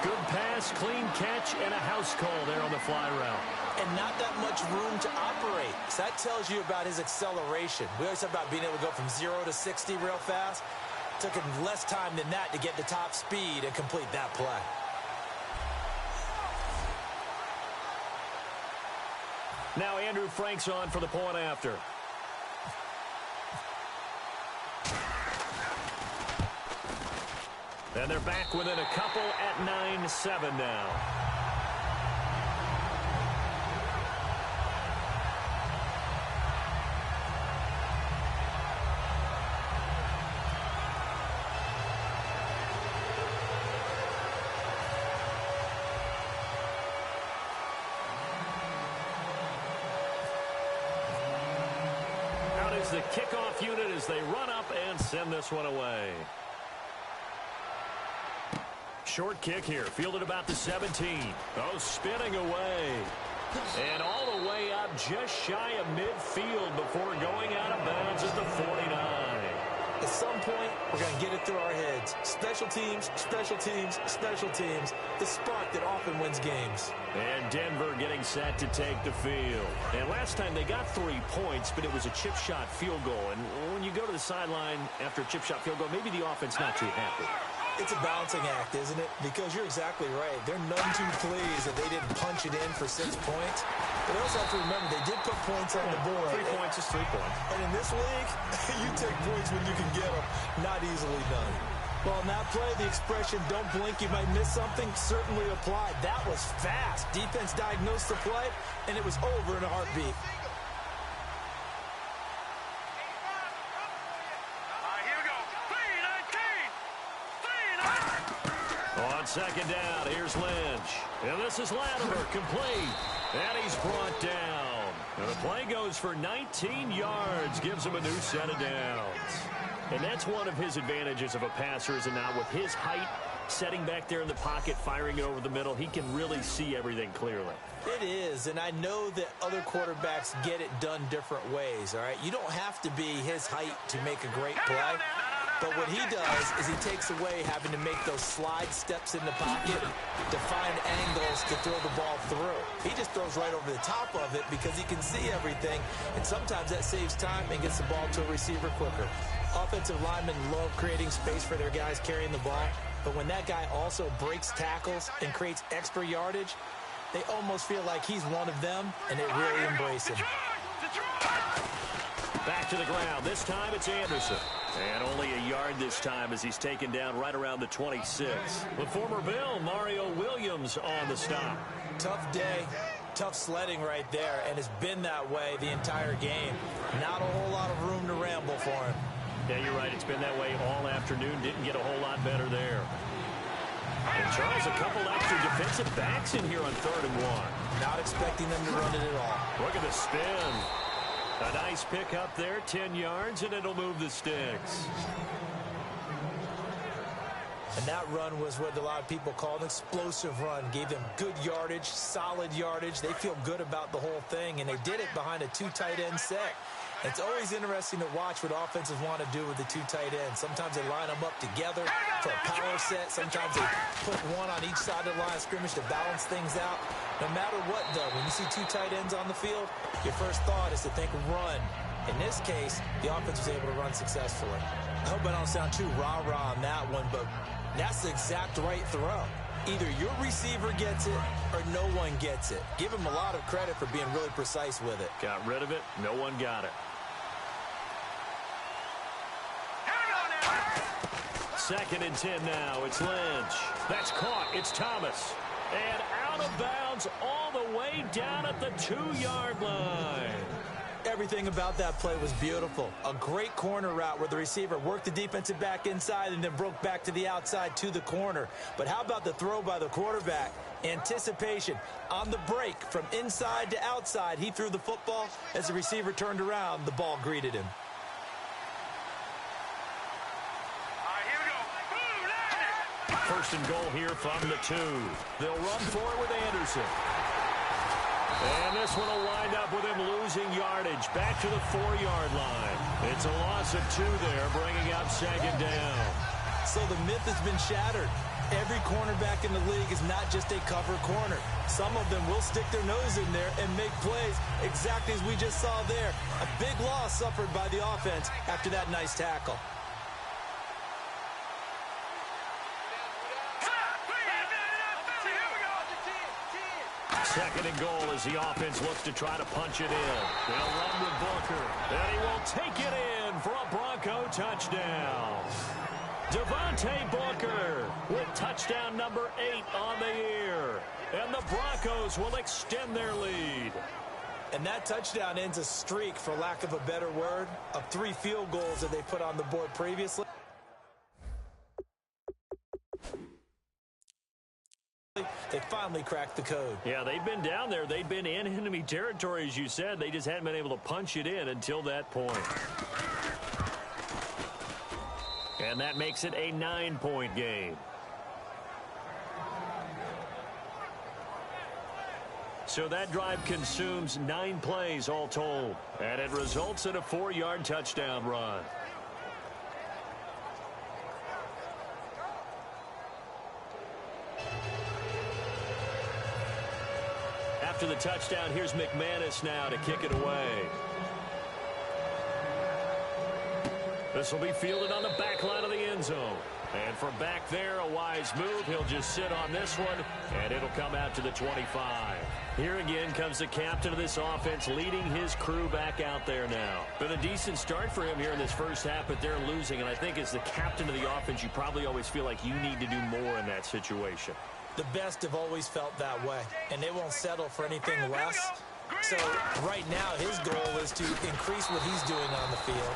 Good pass, clean catch, and a house call there on the fly route. And not that much room to operate. So that tells you about his acceleration. We always talk about being able to go from 0 to 60 real fast. Took him less time than that to get the top speed and complete that play. Now Andrew Frank's on for the point after. And they're back within a couple at 9-7 now. The kickoff unit as they run up and send this one away. Short kick here, fielded about the 17. Oh, spinning away. And all the way up just shy of midfield before going out of bounds at the 49. At some point, we're going to get it through our heads. Special teams, special teams, special teams. The spark that often wins games. And Denver getting set to take the field. And last time they got 3 points, but it was a chip shot field goal. And when you go to the sideline after a chip shot field goal, maybe the offense not too happy. It's a balancing act, isn't it? Because you're exactly right. They're none too pleased that they didn't punch it in for 6 points. But they also have to remember they did put points on the board. 3 points is 3 points. And in this league, you take points when you can get them. Not easily done. Well, in that play, the expression, don't blink, you might miss something, certainly applied. That was fast. Defense diagnosed the play, and it was over in a heartbeat. On second down, here's Lynch. And this is Latimer, complete. And he's brought down. And the play goes for 19 yards, gives him a new set of downs. And that's one of his advantages of a passer, is it not? With his height Setting back there in the pocket, firing it over the middle, he can really see everything clearly. It is, and I know that other quarterbacks get it done different ways, all right? You don't have to be his height to make a great play. But what he does is he takes away having to make those slide steps in the pocket to find angles to throw the ball through. He just throws right over the top of it because he can see everything, and sometimes that saves time and gets the ball to a receiver quicker. Offensive linemen love creating space for their guys carrying the ball, but when that guy also breaks tackles and creates extra yardage, they almost feel like he's one of them, and they really embrace him. Back to the ground. This time it's Anderson. And only a yard this time as he's taken down right around the 26. The former Bill, Mario Williams, on the stop. Tough day, tough sledding right there, and it's been that way the entire game. Not a whole lot of room to ramble for him. Yeah, you're right. It's been that way all afternoon. Didn't get a whole lot better there. And Charles, a couple extra defensive backs in here on 3rd and 1. Not expecting them to run it at all. Look at the spin. A nice pick up there, 10 yards, and it'll move the sticks. And that run was what a lot of people call an explosive run. Gave them good yardage, solid yardage. They feel good about the whole thing, and they did it behind a 2 tight end set. It's always interesting to watch what offenses want to do with the 2 tight ends. Sometimes they line them up together for a power set. Sometimes they put one on each side of the line of scrimmage to balance things out. No matter what, though, when you see 2 tight ends on the field, your first thought is to think run. In this case, the offense was able to run successfully. I hope I don't sound too rah-rah on that one, but that's the exact right throw. Either your receiver gets it or no one gets it. Give him a lot of credit for being really precise with it. Got rid of it. No one got it. 2nd and 10 now. It's Lynch. That's caught. It's Thomas. And out of bounds all the way down at the 2-yard line. Everything about that play was beautiful. A great corner route where the receiver worked the defensive back inside and then broke back to the outside to the corner. But how about the throw by the quarterback? Anticipation on the break from inside to outside. He threw the football. As the receiver turned around, the ball greeted him. First and goal here from the 2. They'll run for it with Anderson. And this one will wind up with him losing yardage back to the 4-yard line. It's a loss of 2 there, bringing up 2nd down. So the myth has been shattered. Every cornerback in the league is not just a cover corner. Some of them will stick their nose in there and make plays exactly as we just saw there. A big loss suffered by the offense after that nice tackle. Second and goal as the offense looks to try to punch it in. They'll run with Booker. And he will take it in for a Bronco touchdown. Devontae Booker with touchdown number 8 on the year. And the Broncos will extend their lead. And that touchdown ends a streak, for lack of a better word, of 3 field goals that they put on the board previously. They finally cracked the code. Yeah, they've been down there. They've been in enemy territory, as you said. They just hadn't been able to punch it in until that point. And that makes it a 9-point game. So that drive consumes 9 plays all told. And it results in a 4-yard touchdown run. After the touchdown, here's McManus now to kick it away. This will be fielded on the back line of the end zone. And from back there, a wise move. He'll just sit on this one, and it'll come out to the 25. Here again comes the captain of this offense, leading his crew back out there now. Been a decent start for him here in this first half, but they're losing. And I think as the captain of the offense, you probably always feel like you need to do more in that situation. The best have always felt that way, and they won't settle for anything less. So right now, his goal is to increase what he's doing on the field,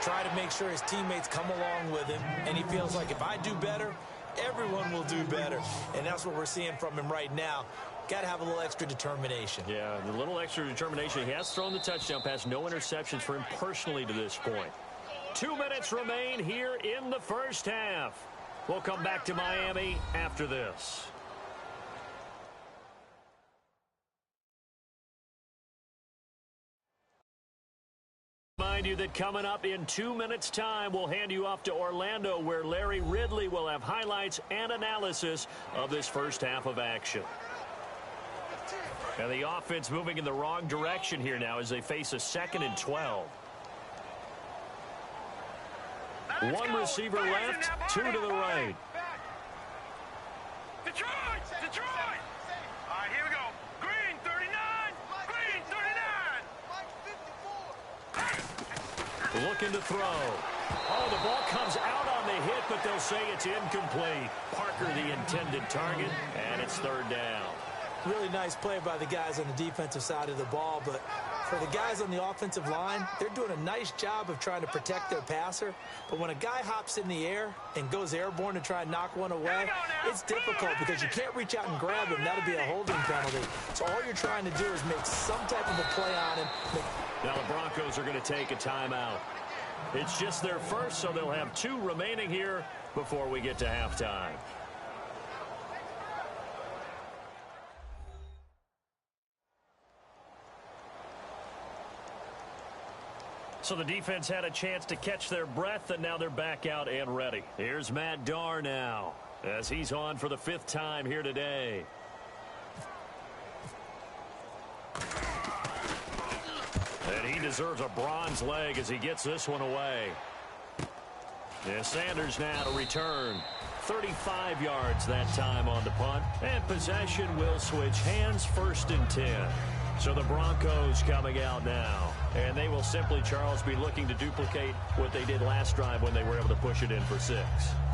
try to make sure his teammates come along with him, and he feels like if I do better, everyone will do better. And that's what we're seeing from him right now. Got to have a little extra determination. Yeah, the little extra determination. He has thrown the touchdown pass, no interceptions for him personally to this point. 2 minutes remain here in the first half. We'll come back to Miami after this. Remind you that coming up in 2 minutes' time, we'll hand you off to Orlando, where Larry Ridley will have highlights and analysis of this first half of action. And the offense moving in the wrong direction here now as they face a 2nd and 12. One receiver left, 2 to the right. Detroit! Detroit! All right, here we go. Green, 39. Green, 39. Looking to throw. Oh, the ball comes out on the hit, but they'll say it's incomplete. Parker, the intended target, and it's 3rd down. Really nice play by the guys on the defensive side of the ball, but for the guys on the offensive line, they're doing a nice job of trying to protect their passer. But when a guy hops in the air and goes airborne to try and knock one away, it's difficult because you can't reach out and grab him. That'll be a holding penalty. So all you're trying to do is make some type of a play on him. Now the Broncos are going to take a timeout. It's just their first, so they'll have 2 remaining here before we get to halftime. So the defense had a chance to catch their breath, and now they're back out and ready. Here's Matt Darr now, as he's on for the 5th time here today. And he deserves a bronze leg as he gets this one away. And Sanders now to return. 35 yards that time on the punt. And possession will switch hands, 1st and 10. So the Broncos coming out now. And they will simply, Charles, be looking to duplicate what they did last drive when they were able to push it in for 6.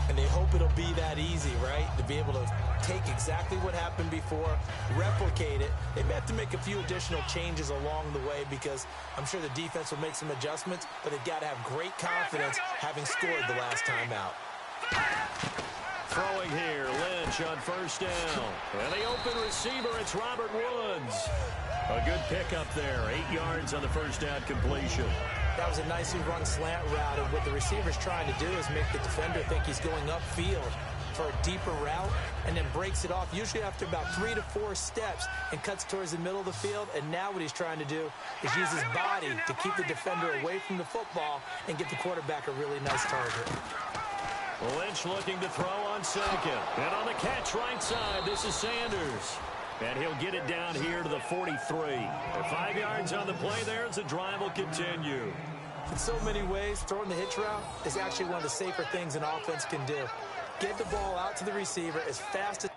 And they hope it'll be that easy, right? To be able to take exactly what happened before, replicate it. They may have to make a few additional changes along the way because I'm sure the defense will make some adjustments, but they've got to have great confidence having scored the last time out. Throwing here, Lynch on 1st down. And the open receiver, it's Robert Woods. A good pickup there, 8 yards on the 1st down completion. That was a nicely run slant route, and what the receiver's trying to do is make the defender think he's going upfield for a deeper route, and then breaks it off, usually after about 3 to 4 steps, and cuts towards the middle of the field. And now what he's trying to do is use his body to keep the defender away from the football and get the quarterback a really nice target. Lynch looking to throw on 2nd. And on the catch right side, this is Sanders. And he'll get it down here to the 43. 5 yards on the play there as the drive will continue. In so many ways, throwing the hitch route is actually one of the safer things an offense can do. Get the ball out to the receiver as fast as...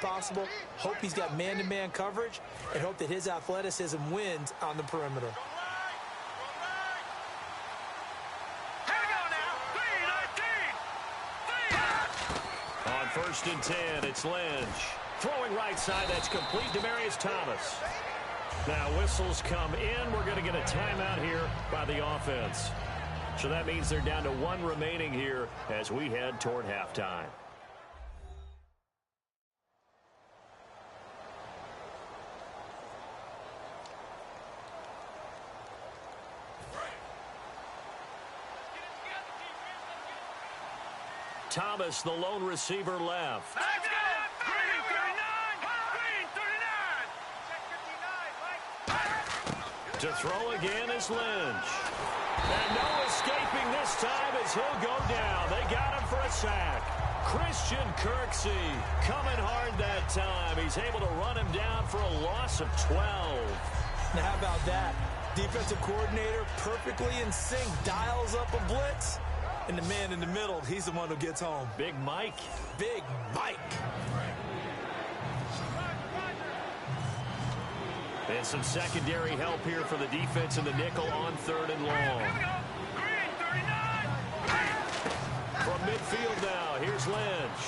possible. Hope he's got man-to-man coverage and hope that his athleticism wins on the perimeter. On 1st and 10, it's Lynch. Throwing right side, that's complete. Demaryius Thomas. Now whistles come in. We're going to get a timeout here by the offense. So that means they're down to 1 remaining here as we head toward halftime. Thomas, the lone receiver, left. Let's go! Green, 39! Green, 39! To throw again is Lynch. And no escaping this time as he'll go down. They got him for a sack. Christian Kirksey coming hard that time. He's able to run him down for a loss of 12. Now how about that? Defensive coordinator perfectly in sync, dials up a blitz. And the man in the middle, he's the one who gets home. Big Mike. Big Mike. And some secondary help here for the defense in the nickel on 3rd and long. From midfield now, here's Lynch.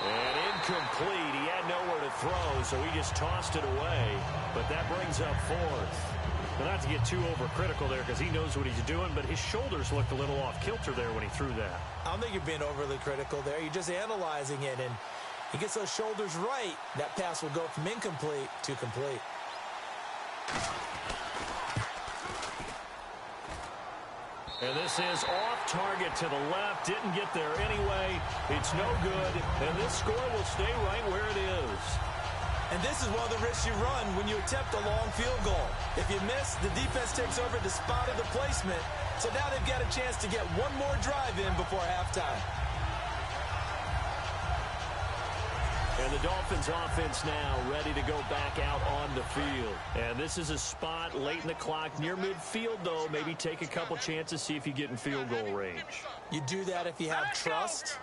And incomplete. He had nowhere to throw, so he just tossed it away. But that brings up 4th. But not to get too overcritical there because he knows what he's doing, but his shoulders looked a little off kilter there when he threw that. I don't think you're being overly critical there. You're just analyzing it, and he gets those shoulders right. That pass will go from incomplete to complete. And this is off target to the left. Didn't get there anyway. It's no good. And this score will stay right where it is. And this is one of the risks you run when you attempt a long field goal. If you miss, the defense takes over the spot of the placement. So now they've got a chance to get one more drive in before halftime. And the Dolphins offense now ready to go back out on the field. And this is a spot late in the clock near midfield, though. Maybe take a couple chances, see if you get in field goal range. You do that if you have trust.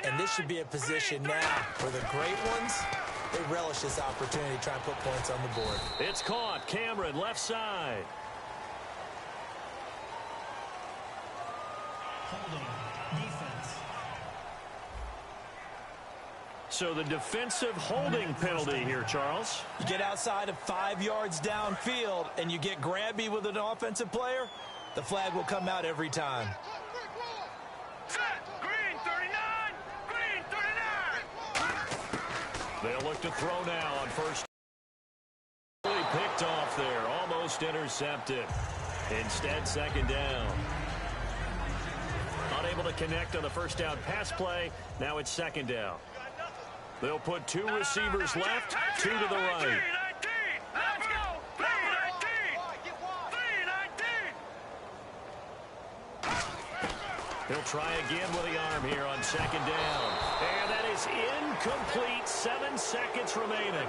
And this should be a position now for the great ones. They relish this opportunity to try and put points on the board. It's caught. Cameron, left side. Holding. Defense. So the defensive holding penalty here, Charles. You get outside of 5 yards downfield and you get grabby with an offensive player, the flag will come out every time. Green 39! Green 39! They'll look to throw now on first. Really picked off there, almost intercepted. Instead, second down. Unable to connect on the first down pass play. Now it's second down. They'll put 2 receivers left, 2 to the right. Let's go! 319! 319! He'll try again with the arm here on second down. And that is incomplete. 7 seconds remaining.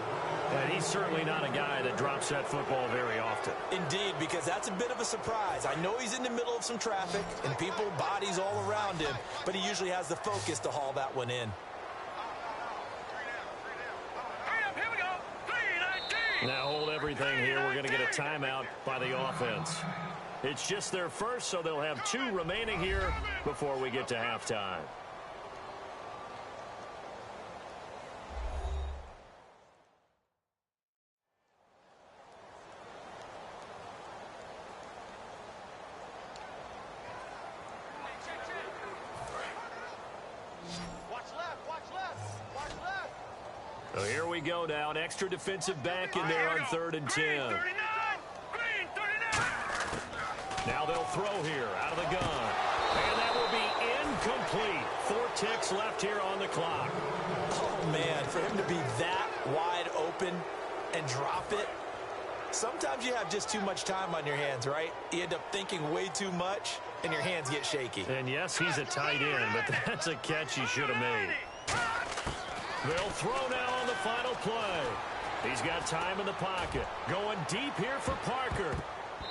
And he's certainly not a guy that drops that football very often. Indeed, because that's a bit of a surprise. I know he's in the middle of some traffic and people, bodies all around him, but he usually has the focus to haul that one in. Here we go! 319! Now hold everything here. We're going to get a timeout by the offense. It's just their first, so they'll have 2 remaining here before we get to halftime. Watch left! Watch left! Watch left! So here we go now. An extra defensive back in there on 3rd and 10. Green 39! Green 39! Now they'll throw here out of the gun. And that will be incomplete. 4 ticks left here on the clock. Oh, man, for him to be that wide open and drop it, sometimes you have just too much time on your hands, right? You end up thinking way too much, and your hands get shaky. And yes, he's a tight end, but that's a catch he should have made. They'll throw now on the final play. He's got time in the pocket. Going deep here for Parker.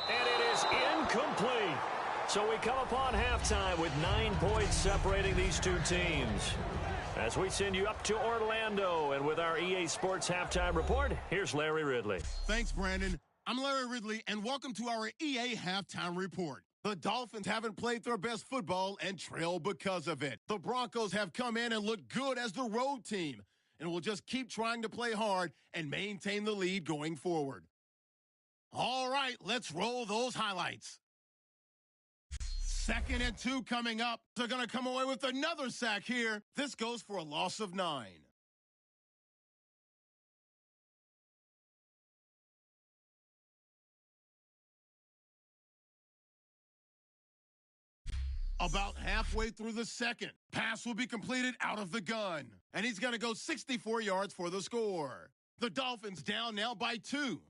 And it is incomplete. So we come upon halftime with 9 points separating these 2 teams. As we send you up to Orlando, and with our EA Sports Halftime Report, here's Larry Ridley. Thanks, Brandon. I'm Larry Ridley, and welcome to our EA Halftime Report. The Dolphins haven't played their best football and trail because of it. The Broncos have come in and looked good as the road team, and will just keep trying to play hard and maintain the lead going forward. All right, let's roll those highlights. 2nd and 2 coming up. They're going to come away with another sack here. This goes for a loss of 9. About halfway through the 2nd, pass will be completed out of the gun, and he's going to go 64 yards for the score. The Dolphins down now by 2.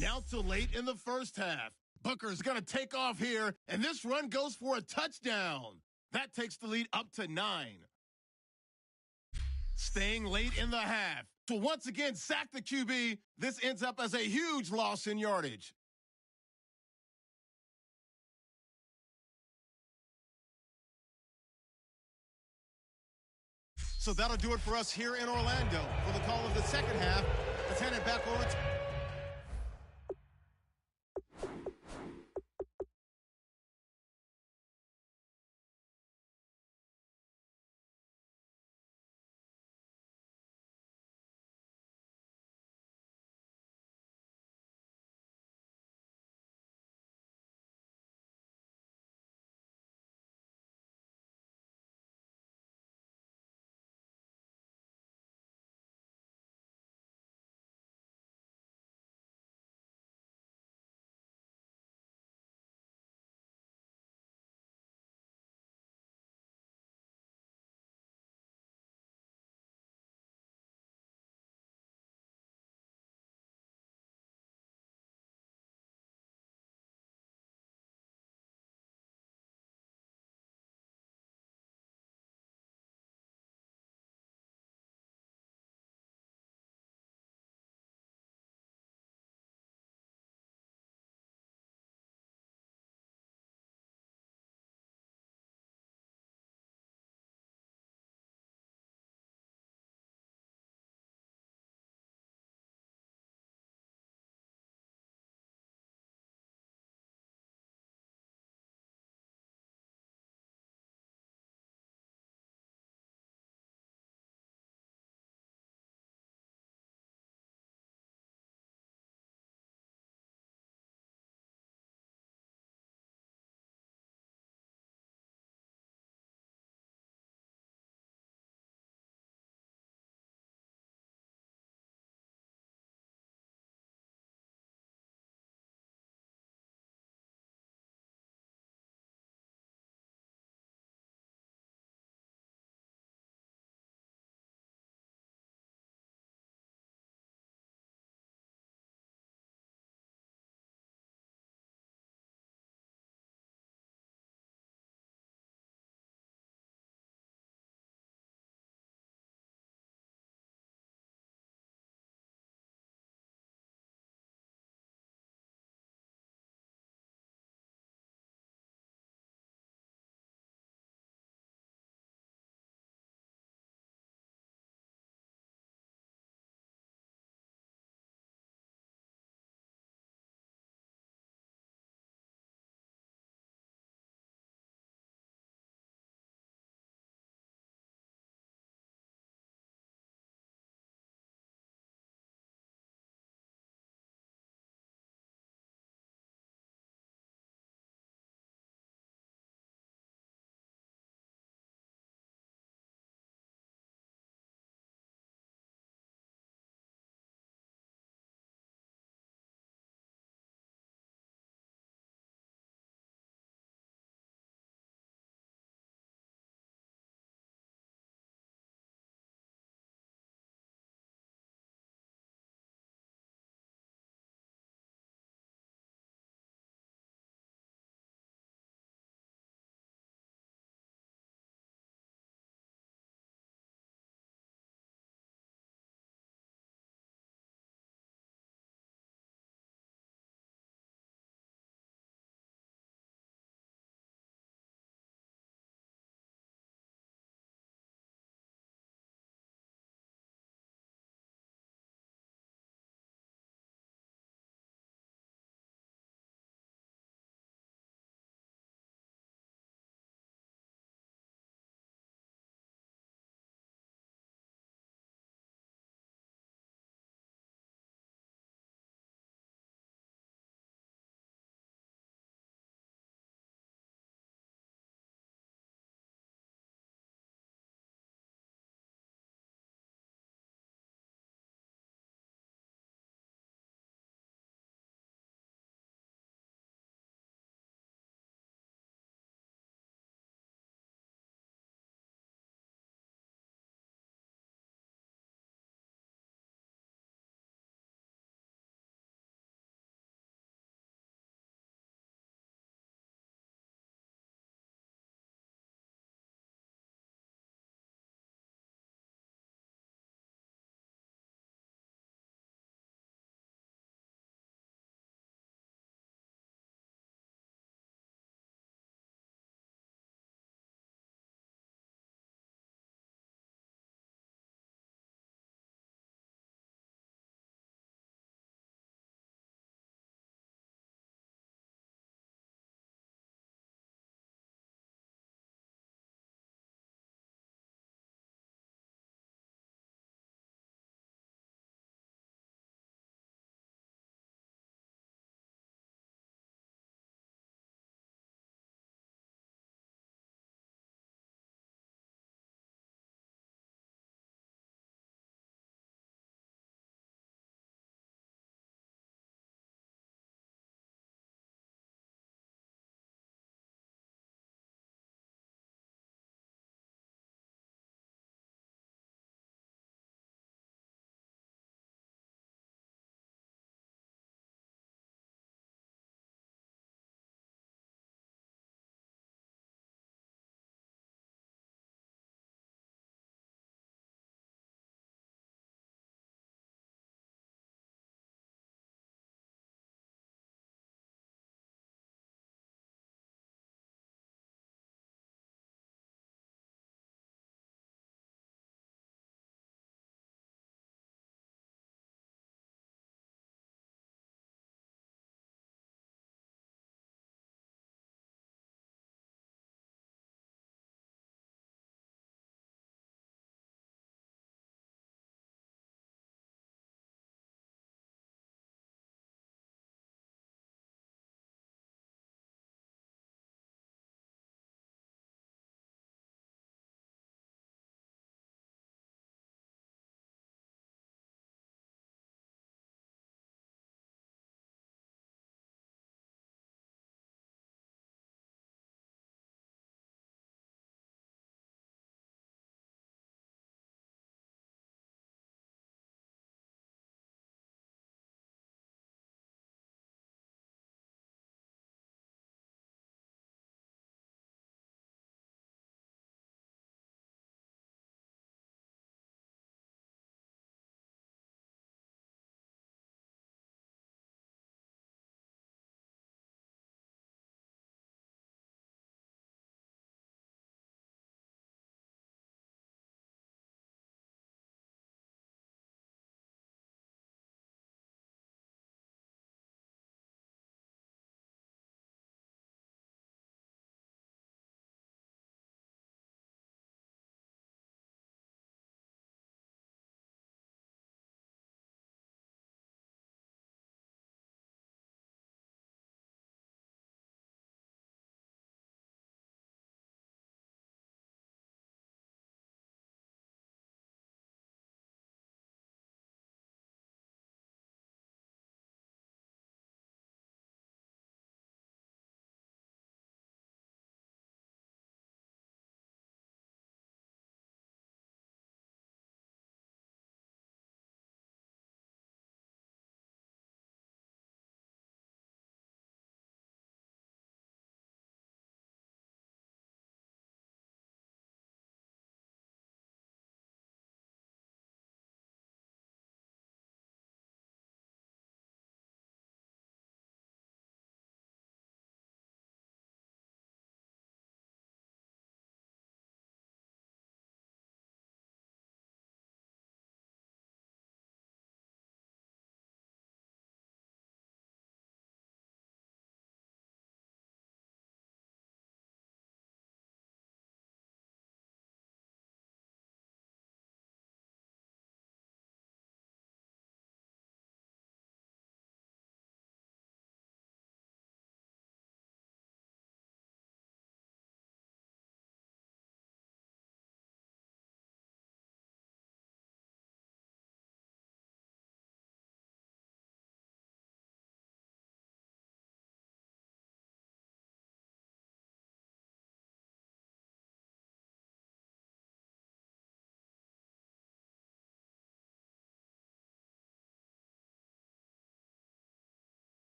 Now to late in the first half. Booker's going to take off here, and this run goes for a touchdown. That takes the lead up to 9. Staying late in the half to once again sack the QB. This ends up as a huge loss in yardage. So that'll do it for us here in Orlando. For the call of the second half, let's hand it back over to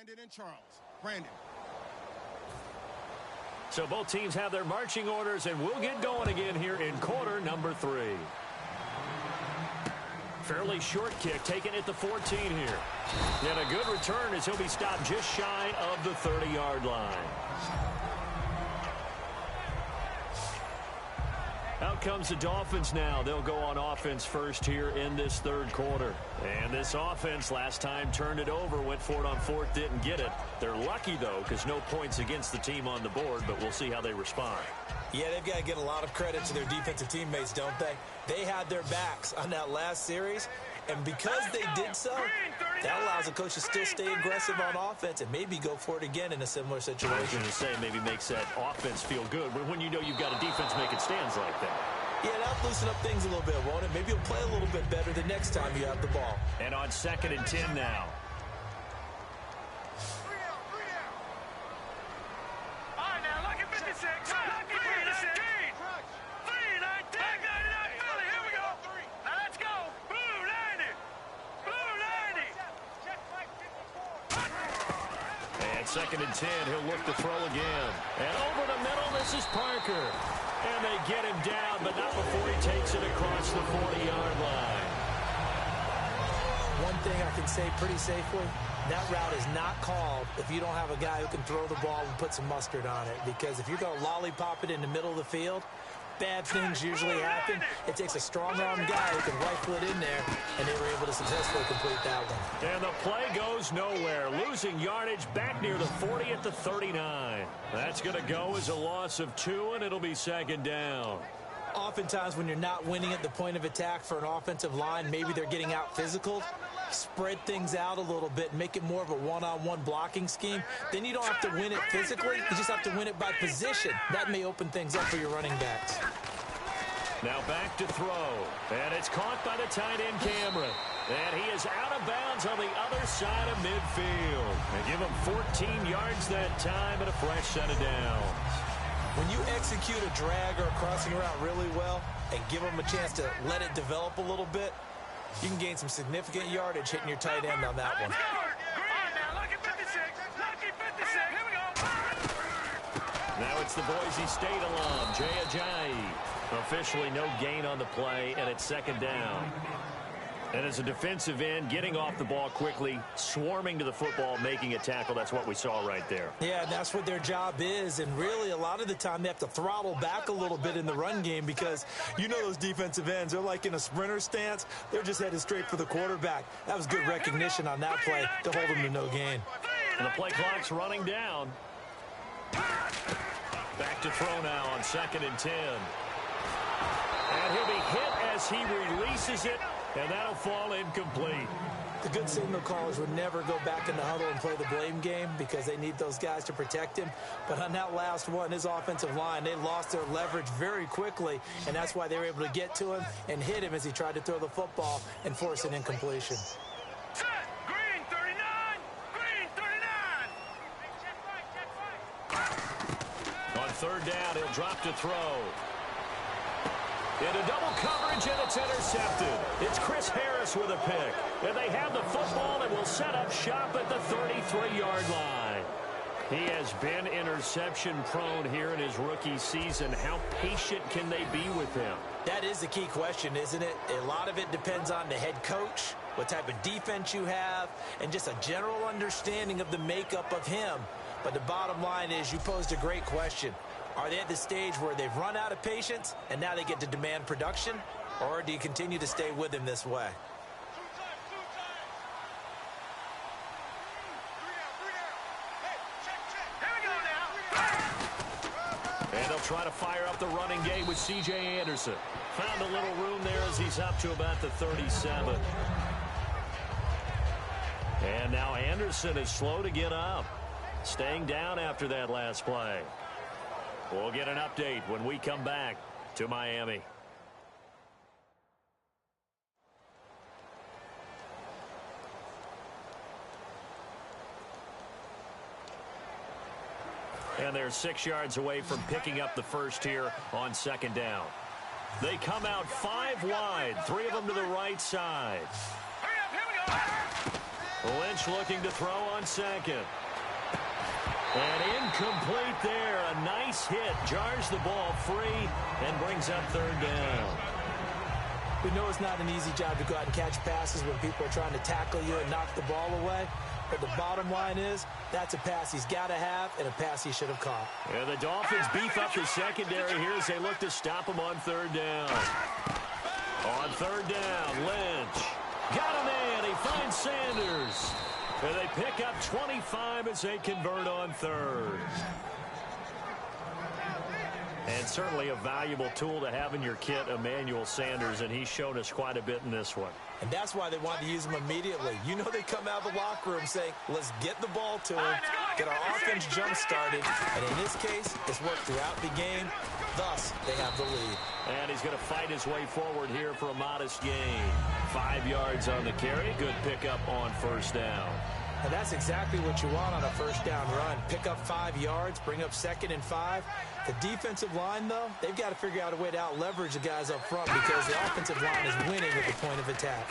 Brandon and Charles. Brandon. So both teams have their marching orders, and we'll get going again here in quarter number 3. Fairly short kick, taken at the 14 here. And a good return as he'll be stopped just shy of the 30-yard line. Out comes the Dolphins now. They'll go on offense first here in this third quarter. And this offense last time turned it over, went for it on fourth, didn't get it. They're lucky, though, because no points against the team on the board, but we'll see how they respond. Yeah, they've got to get a lot of credit to their defensive teammates, don't they? They had their backs on that last series, and because they did so, that allows the coach to still stay aggressive on offense and maybe go for it again in a similar situation. I was going to say maybe makes that offense feel good, but when you know you've got a defense making stands like that. Yeah, that'll loosen up things a little bit, won't it? Maybe you'll play a little bit better the next time you have the ball. And on 2nd and 10 now. All right, now, look at 56. Look at 56. 3, 19. Here we go. Now, let's go. Blue 90. Blue 90. And 2nd and 10, he'll look to throw again. And over the middle, this is Parker. And they get him down, but not before he takes it across the 40-yard line. One thing I can say pretty safely, that route is not called if you don't have a guy who can throw the ball and put some mustard on it. Because if you're going to lollipop it in the middle of the field, bad things usually happen. It takes a strong-arm guy who can rifle it in there, and they were able to successfully complete that one. And the play goes nowhere, losing yardage back near the 40 at the 39. That's going to go as a loss of 2, and it'll be 2nd down. Oftentimes when you're not winning at the point of attack for an offensive line, maybe they're getting out physical, spread things out a little bit, make it more of a one-on-one blocking scheme. Then you don't have to win it physically. You just have to win it by position. That may open things up for your running backs. Now back to throw. And it's caught by the tight end, Cameron. And he is out of bounds on the other side of midfield. And give him 14 yards that time and a fresh set of downs. When you execute a drag or a crossing route really well and give them a chance to let it develop a little bit, you can gain some significant yardage hitting your tight end on that one. Now, look at 56. Lucky 56. Here we go. Now it's the Boise State alum, Jay Ajayi. Officially no gain on the play, and it's 2nd down. And as a defensive end, getting off the ball quickly, swarming to the football, making a tackle, that's what we saw right there. Yeah, and that's what their job is. And really, a lot of the time, they have to throttle back a little bit in the run game because you know those defensive ends, they're like in a sprinter stance. They're just headed straight for the quarterback. That was good recognition on that play to hold them to no gain. And the play clock's running down. Back to throw now on 2nd and 10. And he'll be hit as he releases it, and that'll fall incomplete. The good signal callers would never go back in the huddle and play the blame game because they need those guys to protect him. But on that last one, his offensive line, they lost their leverage very quickly, and that's why they were able to get to him and hit him as he tried to throw the football and force an incompletion. Set. Green 39. Green 39. On 3rd down, he'll drop to throw. Into double coverage, and it's intercepted. It's Chris Harris with a pick. And they have the football and will set up shop at the 33-yard line. He has been interception-prone here in his rookie season. How patient can they be with him? That is the key question, isn't it? A lot of it depends on the head coach, what type of defense you have, and just a general understanding of the makeup of him. But the bottom line is you posed a great question. Are they at the stage where they've run out of patience and now they get to demand production? Or do you continue to stay with him this way? And they'll try to fire up the running game with C.J. Anderson. Found a little room there as he's up to about the 37. And now Anderson is slow to get up. Staying down after that last play. We'll get an update when we come back to Miami. And they're 6 yards away from picking up the first here on 2nd down. They come out 5 wide, 3 of them to the right side. Hurry up, here we go. Lynch looking to throw on second. And incomplete there. A nice hit. Jars the ball free and brings up third down. We know it's not an easy job to go out and catch passes when people are trying to tackle you and knock the ball away. But the bottom line is, that's a pass he's got to have and a pass he should have caught. And the Dolphins beef up the secondary here as they look to stop him on third down. On third down, Lynch. Got him in. He finds Sanders. And they pick up 25 as they convert on third. And certainly a valuable tool to have in your kit, Emmanuel Sanders, and he's shown us quite a bit in this one. And that's why they wanted to use him immediately. You know they come out of the locker room saying, let's get the ball to him, get our offense jump-started. And in this case, it's worked throughout the game. Thus, they have the lead. And he's going to fight his way forward here for a modest gain. 5 yards on the carry. Good pickup on first down. And that's exactly what you want on a first down run. Pick up 5 yards, bring up 2nd and 5. The defensive line, though, they've got to figure out a way to out-leverage the guys up front because the offensive line is winning at the point of attack.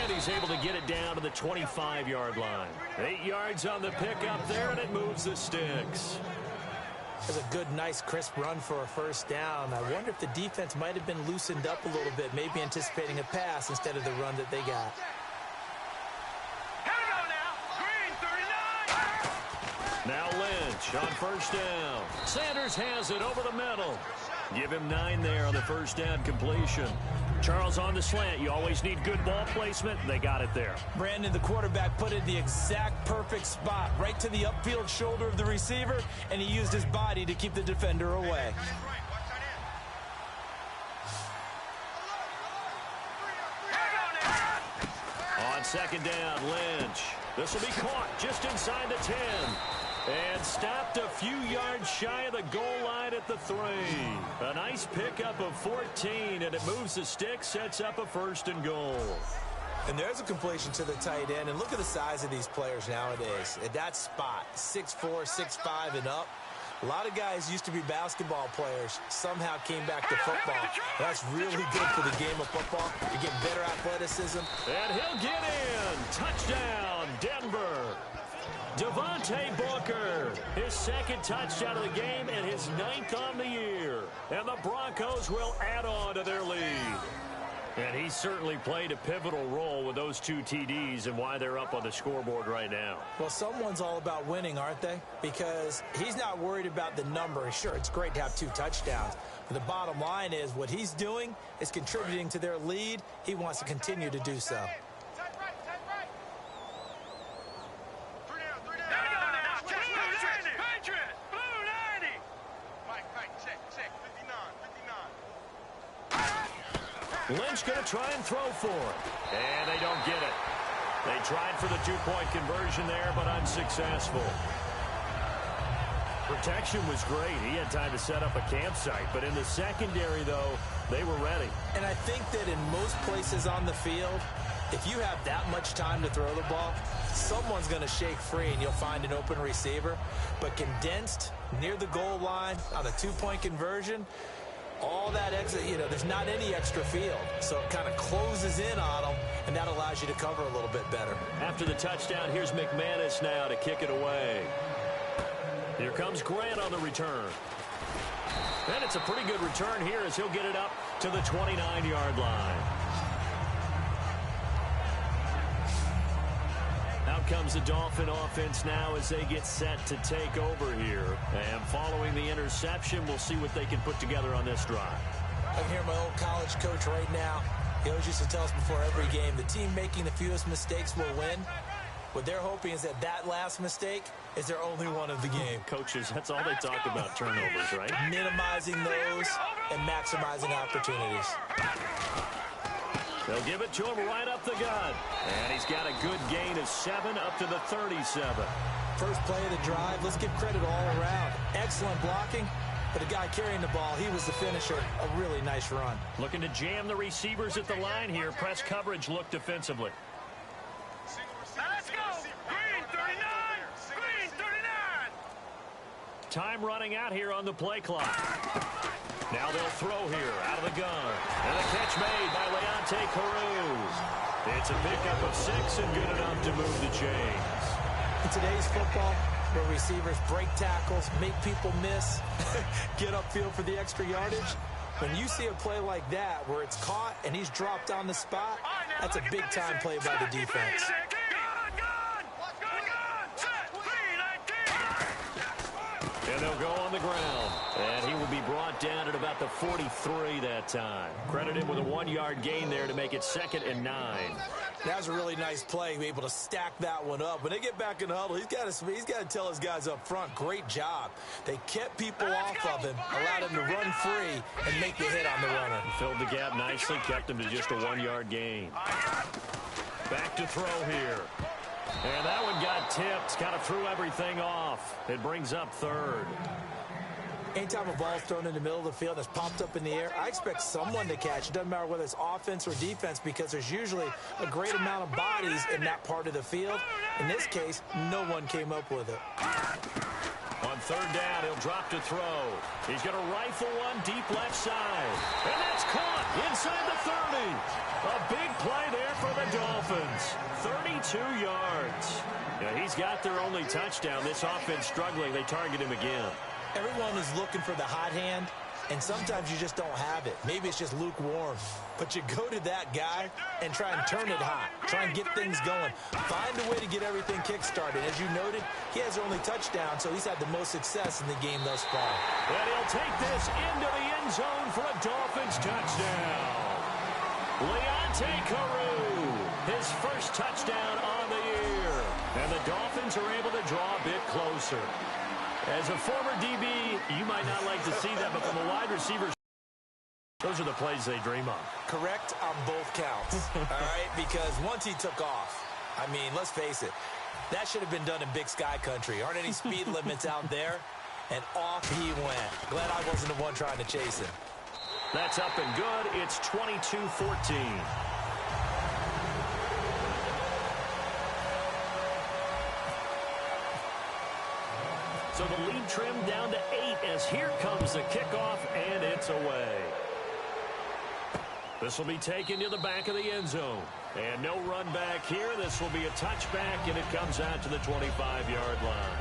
And he's able to get it down to the 25-yard line. 8 yards on the pickup there, and it moves the sticks. There's a good, nice, crisp run for a first down. I wonder if the defense might have been loosened up a little bit, maybe anticipating a pass instead of the run that they got. Now Lynch on first down. Sanders has it over the middle. Give him 9 there on the first down completion. Charles on the slant. You always need good ball placement. They got it there. Brandon, the quarterback, put it in the exact perfect spot, right to the upfield shoulder of the receiver, and he used his body to keep the defender away. On second down, Lynch. This will be caught just inside the 10. And stopped a few yards shy of the goal line at the 3. A nice pickup of 14, and it moves the stick, sets up a 1st and goal. And there's a completion to the tight end. And look at the size of these players nowadays. At that spot, 6'4", 6'5", and up. A lot of guys used to be basketball players, somehow came back to football. That's really good for the game of football. You're getting better athleticism. And he'll get in. Touchdown, Denver. Devontae Booker, his 2nd touchdown of the game and his 9th on the year. And the Broncos will add on to their lead. And he certainly played a pivotal role with those 2 TDs and why they're up on the scoreboard right now. Well, someone's all about winning, aren't they? Because he's not worried about the number. Sure, it's great to have 2 touchdowns. But the bottom line is what he's doing is contributing to their lead. He wants to continue to do so. Lynch going to try and throw for it. And they don't get it. They tried for the 2-point conversion there, but unsuccessful. Protection was great. He had time to set up a campsite. But in the secondary, though, they were ready. And I think that in most places on the field, if you have that much time to throw the ball, someone's going to shake free and you'll find an open receiver. But condensed near the goal line on a 2-point conversion, all that extra, there's not any extra field. So it kind of closes in on them, and that allows you to cover a little bit better. After the touchdown, here's McManus now to kick it away. Here comes Grant on the return. And it's a pretty good return here as he'll get it up to the 29-yard line. Out comes the Dolphin offense now as they get set to take over here. And following the interception, we'll see what they can put together on this drive. I can hear my old college coach right now. He always used to tell us before every game, the team making the fewest mistakes will win. What they're hoping is that last mistake is their only one of the game. Coaches, that's all they talk about, turnovers, right? Minimizing those and maximizing opportunities. They'll give it to him right up the gut. And he's got a good gain of 7 up to the 37. First play of the drive, let's give credit all around. Excellent blocking, but the guy carrying the ball, he was the finisher. A really nice run. Looking to jam the receivers at the line here. Press coverage look defensively. Let's go! Green 39! Green 39! Time running out here on the play clock. Now they'll throw here out of the gun. And a catch made by Leonte Carroo. It's a pickup of 6 and good enough to move the chains. In today's football, where receivers break tackles, make people miss, get upfield for the extra yardage, when you see a play like that where it's caught and he's dropped on the spot, that's a big-time play by the defense. And they'll go on the ground. And he will be brought down at about the 43 that time. Credit him with a 1-yard gain there to make it 2nd and 9. That was a really nice play, be able to stack that one up. When they get back in the huddle, he's got to tell his guys up front, great job. They kept people off of him, allowed him to run free, and make the hit on the runner. Filled the gap nicely, kept him to just a 1-yard gain. Back to throw here. And that one got tipped, kind of threw everything off. It brings up 3rd. Anytime a ball's thrown in the middle of the field that's popped up in the air, I expect someone to catch. It doesn't matter whether it's offense or defense because there's usually a great amount of bodies in that part of the field. In this case, no one came up with it. On 3rd down, he'll drop to throw. He's going to rifle one deep left side. And that's caught inside the 30. A big play there for the Dolphins. 32 yards. Yeah, he's got their only touchdown. This offense struggling. They target him again. Everyone is looking for the hot hand, and sometimes you just don't have it. Maybe it's just lukewarm. But you go to that guy and try and turn it hot. Try and get things going. Find a way to get everything kick-started. As you noted, he has their only touchdown, so he's had the most success in the game thus far. And he'll take this into the end zone for a Dolphins touchdown. Leonte Carroo, his first touchdown on the year. And the Dolphins are able to draw a bit closer. As a former DB, you might not like to see that, but from a wide receiver, those are the plays they dream of. Correct on both counts, all right? Because once he took off, I mean, let's face it, that should have been done in Big Sky country. Aren't any speed limits out there? And off he went. Glad I wasn't the one trying to chase him. That's up and good. It's 22-14. So the lead trimmed down to 8 as here comes the kickoff, and it's away. This will be taken to the back of the end zone. And no run back here. This will be a touchback, and it comes out to the 25-yard line.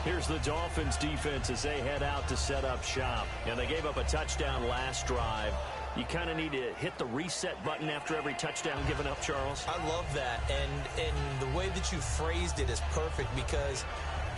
Here's the Dolphins defense as they head out to set up shop. And they gave up a touchdown last drive. You kind of need to hit the reset button after every touchdown given up, Charles. I love that. And the way that you phrased it is perfect because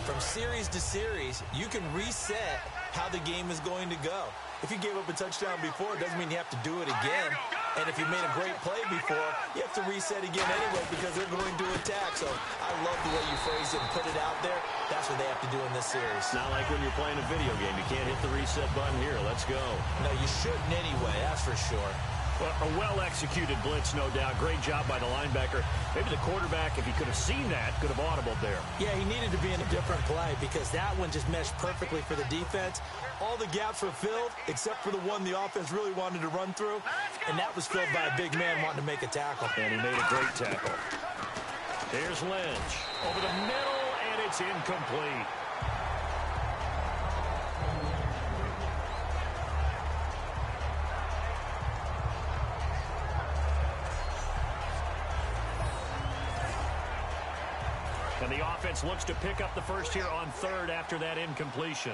from series to series, you can reset how the game is going to go. If you gave up a touchdown before, it doesn't mean you have to do it again. And if you made a great play before, you have to reset again anyway because they're going to attack. So I love the way you phrased it and put it out there. That's what they have to do in this series. Not like when you're playing a video game. You can't hit the reset button here. Let's go. No, you shouldn't anyway, that's for sure. Well, a well-executed blitz, no doubt. Great job by the linebacker. Maybe the quarterback, if he could have seen that, could have audibled there. Yeah, he needed to be in a different play because that one just meshed perfectly for the defense. All the gaps were filled except for the one the offense really wanted to run through, and that was filled by a big man wanting to make a tackle. And he made a great tackle. Here's Lynch. Over the middle, and it's incomplete. And the offense looks to pick up the first here on 3rd after that incompletion.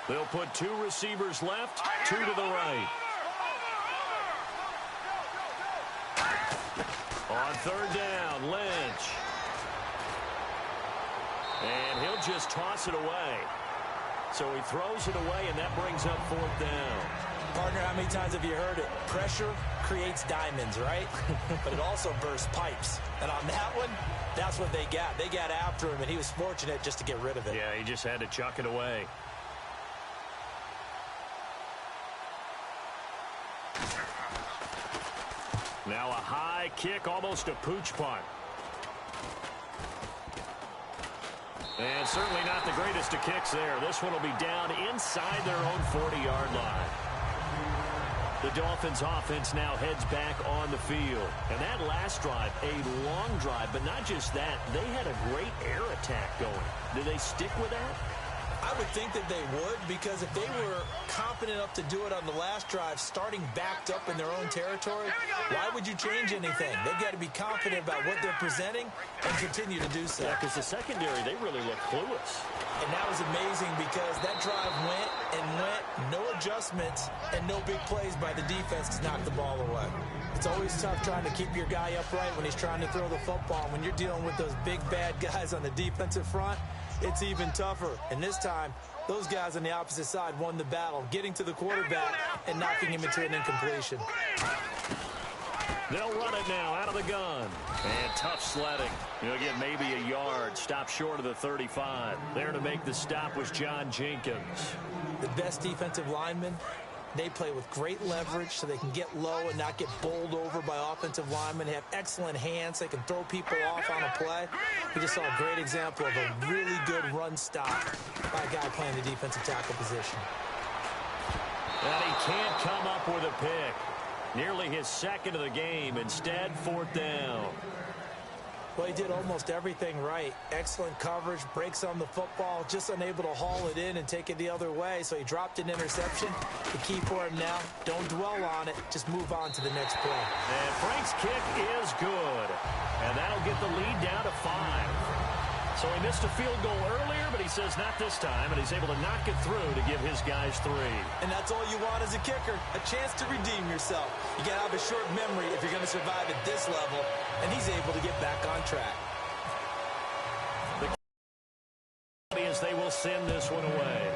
They'll put 2 receivers left, 2 to the right. On 3rd down, Lynch. And he'll just toss it away. So he throws it away, and that brings up 4th down. Partner, how many times have you heard it? Pressure creates diamonds, right? But it also bursts pipes. And on that one, that's what they got. They got after him, and he was fortunate just to get rid of it. Yeah, he just had to chuck it away. Now a high kick, almost a pooch punt. And certainly not the greatest of kicks there. This one will be down inside their own 40-yard line. The Dolphins offense now heads back on the field. And that last drive, a long drive, but not just that. They had a great air attack going. Do they stick with that? I would think that they would, because if they were confident enough to do it on the last drive, starting backed up in their own territory, why would you change anything? They've got to be confident about what they're presenting and continue to do so. Yeah, because the secondary, they really look clueless. And that was amazing because that drive went and went, no adjustments, and no big plays by the defense to knock the ball away. It's always tough trying to keep your guy upright when he's trying to throw the football. When you're dealing with those big, bad guys on the defensive front, it's even tougher. And this time, those guys on the opposite side won the battle, getting to the quarterback and knocking him into an incompletion. They'll run it now out of the gun. And tough sledding. You'll get maybe a yard. Stop short of the 35. There to make the stop was John Jenkins. The best defensive linemen, they play with great leverage so they can get low and not get bowled over by offensive linemen. They have excellent hands. They can throw people off on a play. We just saw a great example of a really good run stop by a guy playing the defensive tackle position. And he can't come up with a pick. Nearly his second of the game. Instead, fourth down. Well, he did almost everything right. Excellent coverage, breaks on the football, just unable to haul it in and take it the other way. So he dropped an interception. The key for him now, don't dwell on it. Just move on to the next play. And Frank's kick is good. And that'll get the lead down to 5. So he missed a field goal earlier, but he says not this time, and he's able to knock it through to give his guys 3. And that's all you want as a kicker, a chance to redeem yourself. You got to have a short memory if you're going to survive at this level, and he's able to get back on track. As they will send this one away.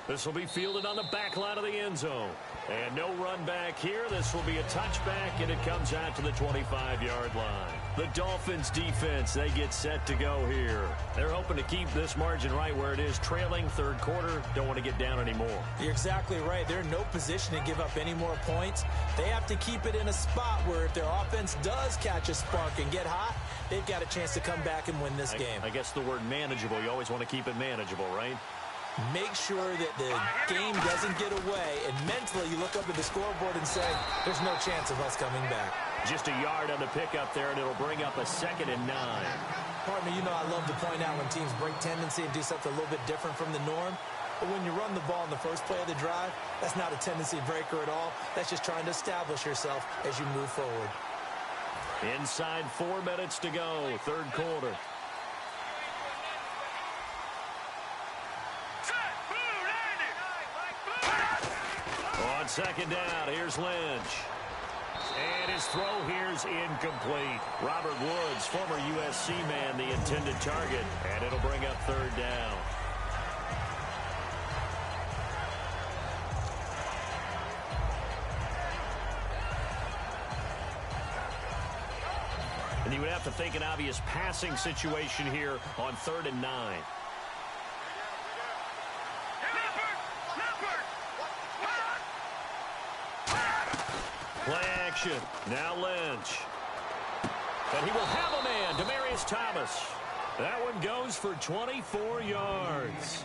This will be fielded on the back line of the end zone. And no run back here. This will be a touchback, and it comes out to the 25-yard line. The Dolphins defense, they get set to go here. They're hoping to keep this margin right where it is, trailing third quarter. Don't want to get down anymore. You're exactly right. They're in no position to give up any more points. They have to keep it in a spot where if their offense does catch a spark and get hot, they've got a chance to come back and win this game. I guess the word manageable, you always want to keep it manageable, right? Make sure that the game doesn't get away, and mentally you look up at the scoreboard and say, there's no chance of us coming back. Just a yard on the pickup there, and it'll bring up a 2nd and 9. Partner, you know I love to point out when teams break tendency and do something a little bit different from the norm. But when you run the ball in the first play of the drive, that's not a tendency breaker at all. That's just trying to establish yourself as you move forward. Inside 4 minutes to go, third quarter. On second down, here's Lynch. And his throw here's incomplete. Robert Woods, former USC man, the intended target. And it'll bring up third down. And you would have to think an obvious passing situation here on 3rd and 9. Play action. Now Lynch. And he will have a man, Demaryius Thomas. That one goes for 24 yards.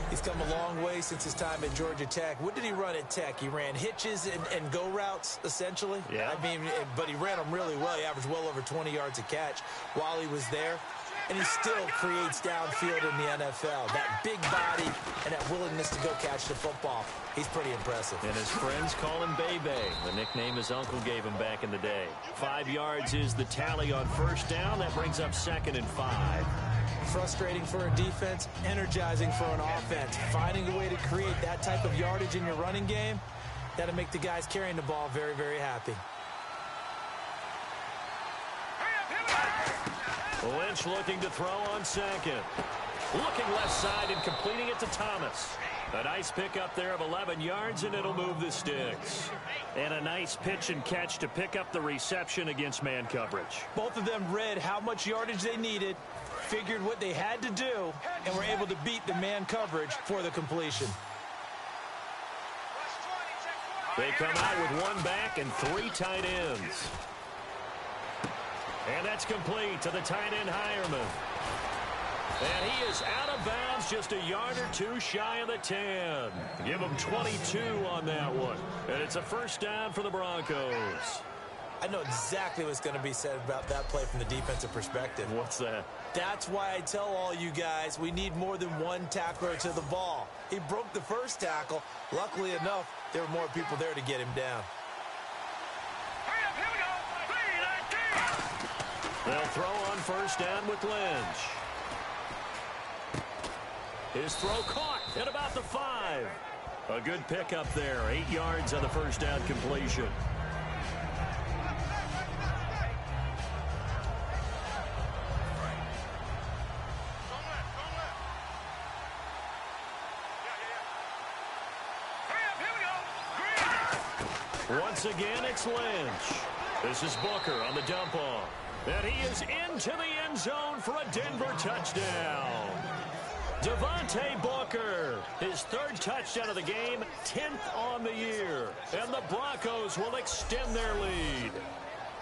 He's come a long way since his time at Georgia Tech. What did he run at Tech? He ran hitches and go routes, essentially. Yeah. I mean, but he ran them really well. He averaged well over 20 yards a catch while he was there. And he still creates downfield in the NFL. That big body and that willingness to go catch the football. He's pretty impressive. And his friends call him Bebe, the nickname his uncle gave him back in the day. 5 yards is the tally on first down. That brings up 2nd and 5. Frustrating for a defense, energizing for an offense. Finding a way to create that type of yardage in your running game, that'll make the guys carrying the ball very, very happy. Lynch looking to throw on second. Looking left side and completing it to Thomas. A nice pickup there of 11 yards, and it'll move the sticks. And a nice pitch and catch to pick up the reception against man coverage. Both of them read how much yardage they needed, figured what they had to do, and were able to beat the man coverage for the completion. They come out with 1 back and 3 tight ends. And that's complete to the tight end, Hireman. And he is out of bounds, just a yard or 2 shy of the 10. Give him 22 on that one. And it's a first down for the Broncos. I know exactly what's going to be said about that play from the defensive perspective. What's that? That's why I tell all you guys we need more than one tackler to the ball. He broke the first tackle. Luckily enough, there were more people there to get him down. Hurry up, here we go. 3-19. They'll throw on first down with Lynch. His throw caught at about the 5. A good pickup there. 8 yards on the first down completion. Once again, it's Lynch. This is Booker on the dump off. And he is into the end zone for a Denver touchdown. Devontae Booker, his 3rd touchdown of the game, 10th on the year. And the Broncos will extend their lead.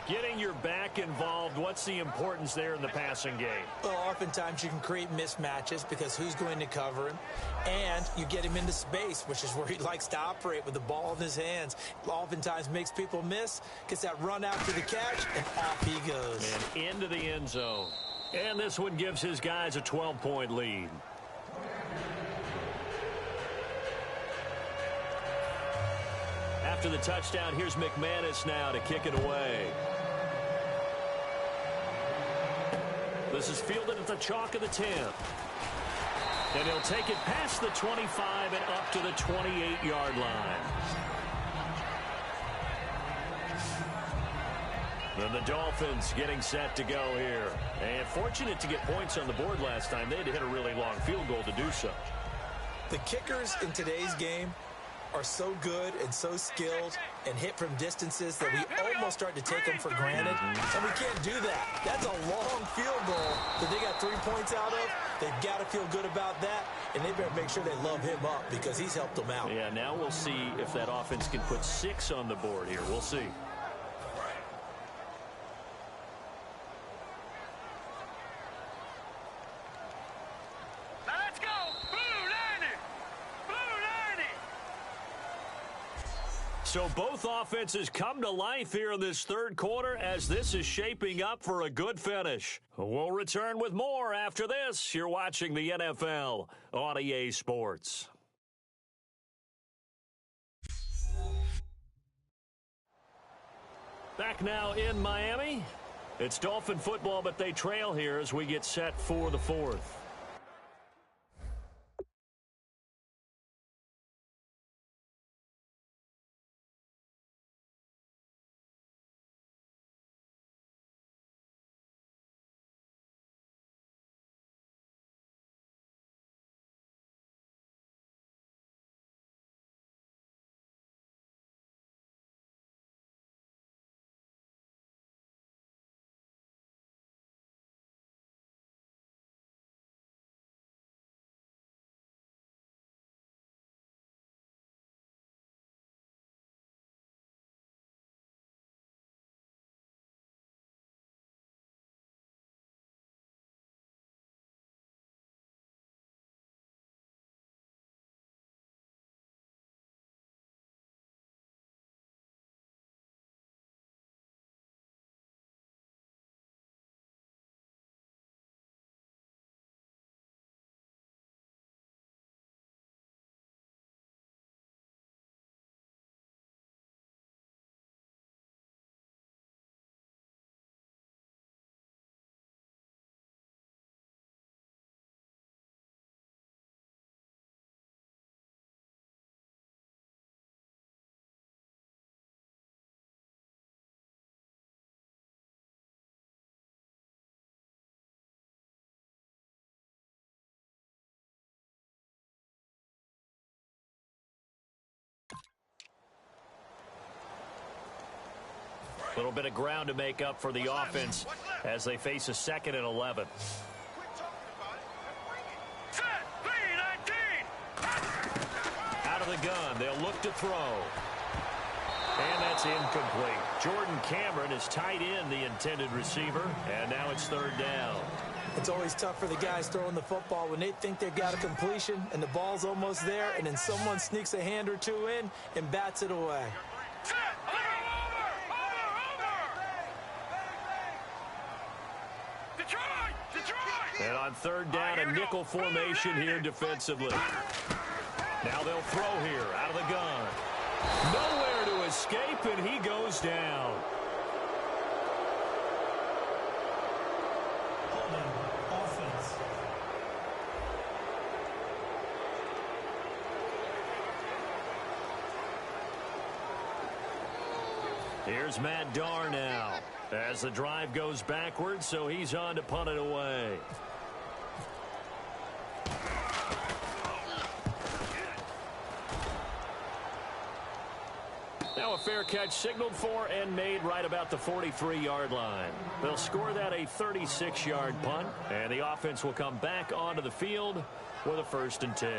Getting your back involved, what's the importance there in the passing game? Well, oftentimes you can create mismatches because who's going to cover him? And you get him into space, which is where he likes to operate with the ball in his hands. Oftentimes makes people miss, gets that run after the catch, and off he goes. And into the end zone. And this one gives his guys a 12-point lead. After the touchdown, here's McManus now to kick it away. This is fielded at the chalk of the 10. And he'll take it past the 25 and up to the 28-yard line. Then the Dolphins getting set to go here. And fortunate to get points on the board last time. They had to hit a really long field goal to do so. The kickers in today's game are so good and so skilled and hit from distances that we almost start to take them for granted. And we can't do that. That's a long field goal that they got 3 points out of. They've got to feel good about that, and they better make sure they love him up because he's helped them out. Yeah, now we'll see if that offense can put 6 on the board here. We'll see. Let's go. Blue 90. Blue 90. So both offenses come to life here in this 3rd quarter as this is shaping up for a good finish. We'll return with more after this. You're watching the NFL on EA Sports. Back now in Miami. It's Dolphin football, but they trail here as we get set for the 4th. A little bit of ground to make up for the offense as they face a 2nd and 11. Set. 3-19. Out of the gun, they'll look to throw. And that's incomplete. Jordan Cameron is tight in the intended receiver, and now it's 3rd down. It's always tough for the guys throwing the football when they think they've got a completion and the ball's almost there, and then someone sneaks a hand or two in and bats it away. Set. Over. Detroit! Detroit! And on third down, a nickel formation here defensively. Now they'll throw here out of the gun. Nowhere to escape, and he goes down. Holding. Offense. Here's Matt Darr now as the drive goes backwards, so he's on to punt it away. Now a fair catch signaled for and made right about the 43-yard line. They'll score that a 36-yard punt, and the offense will come back onto the field with a 1st and 10.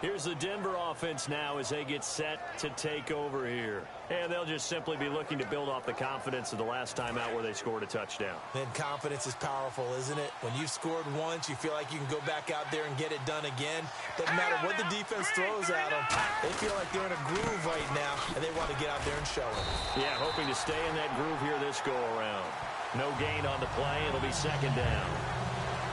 Here's the Denver offense now as they get set to take over here. And they'll just simply be looking to build off the confidence of the last time out where they scored a touchdown. And confidence is powerful, isn't it? When you've scored once, you feel like you can go back out there and get it done again. Doesn't matter what the defense throws at them. They feel like they're in a groove right now, and they want to get out there and show it. Yeah, hoping to stay in that groove here this go-around. No gain on the play. It'll be 2nd down.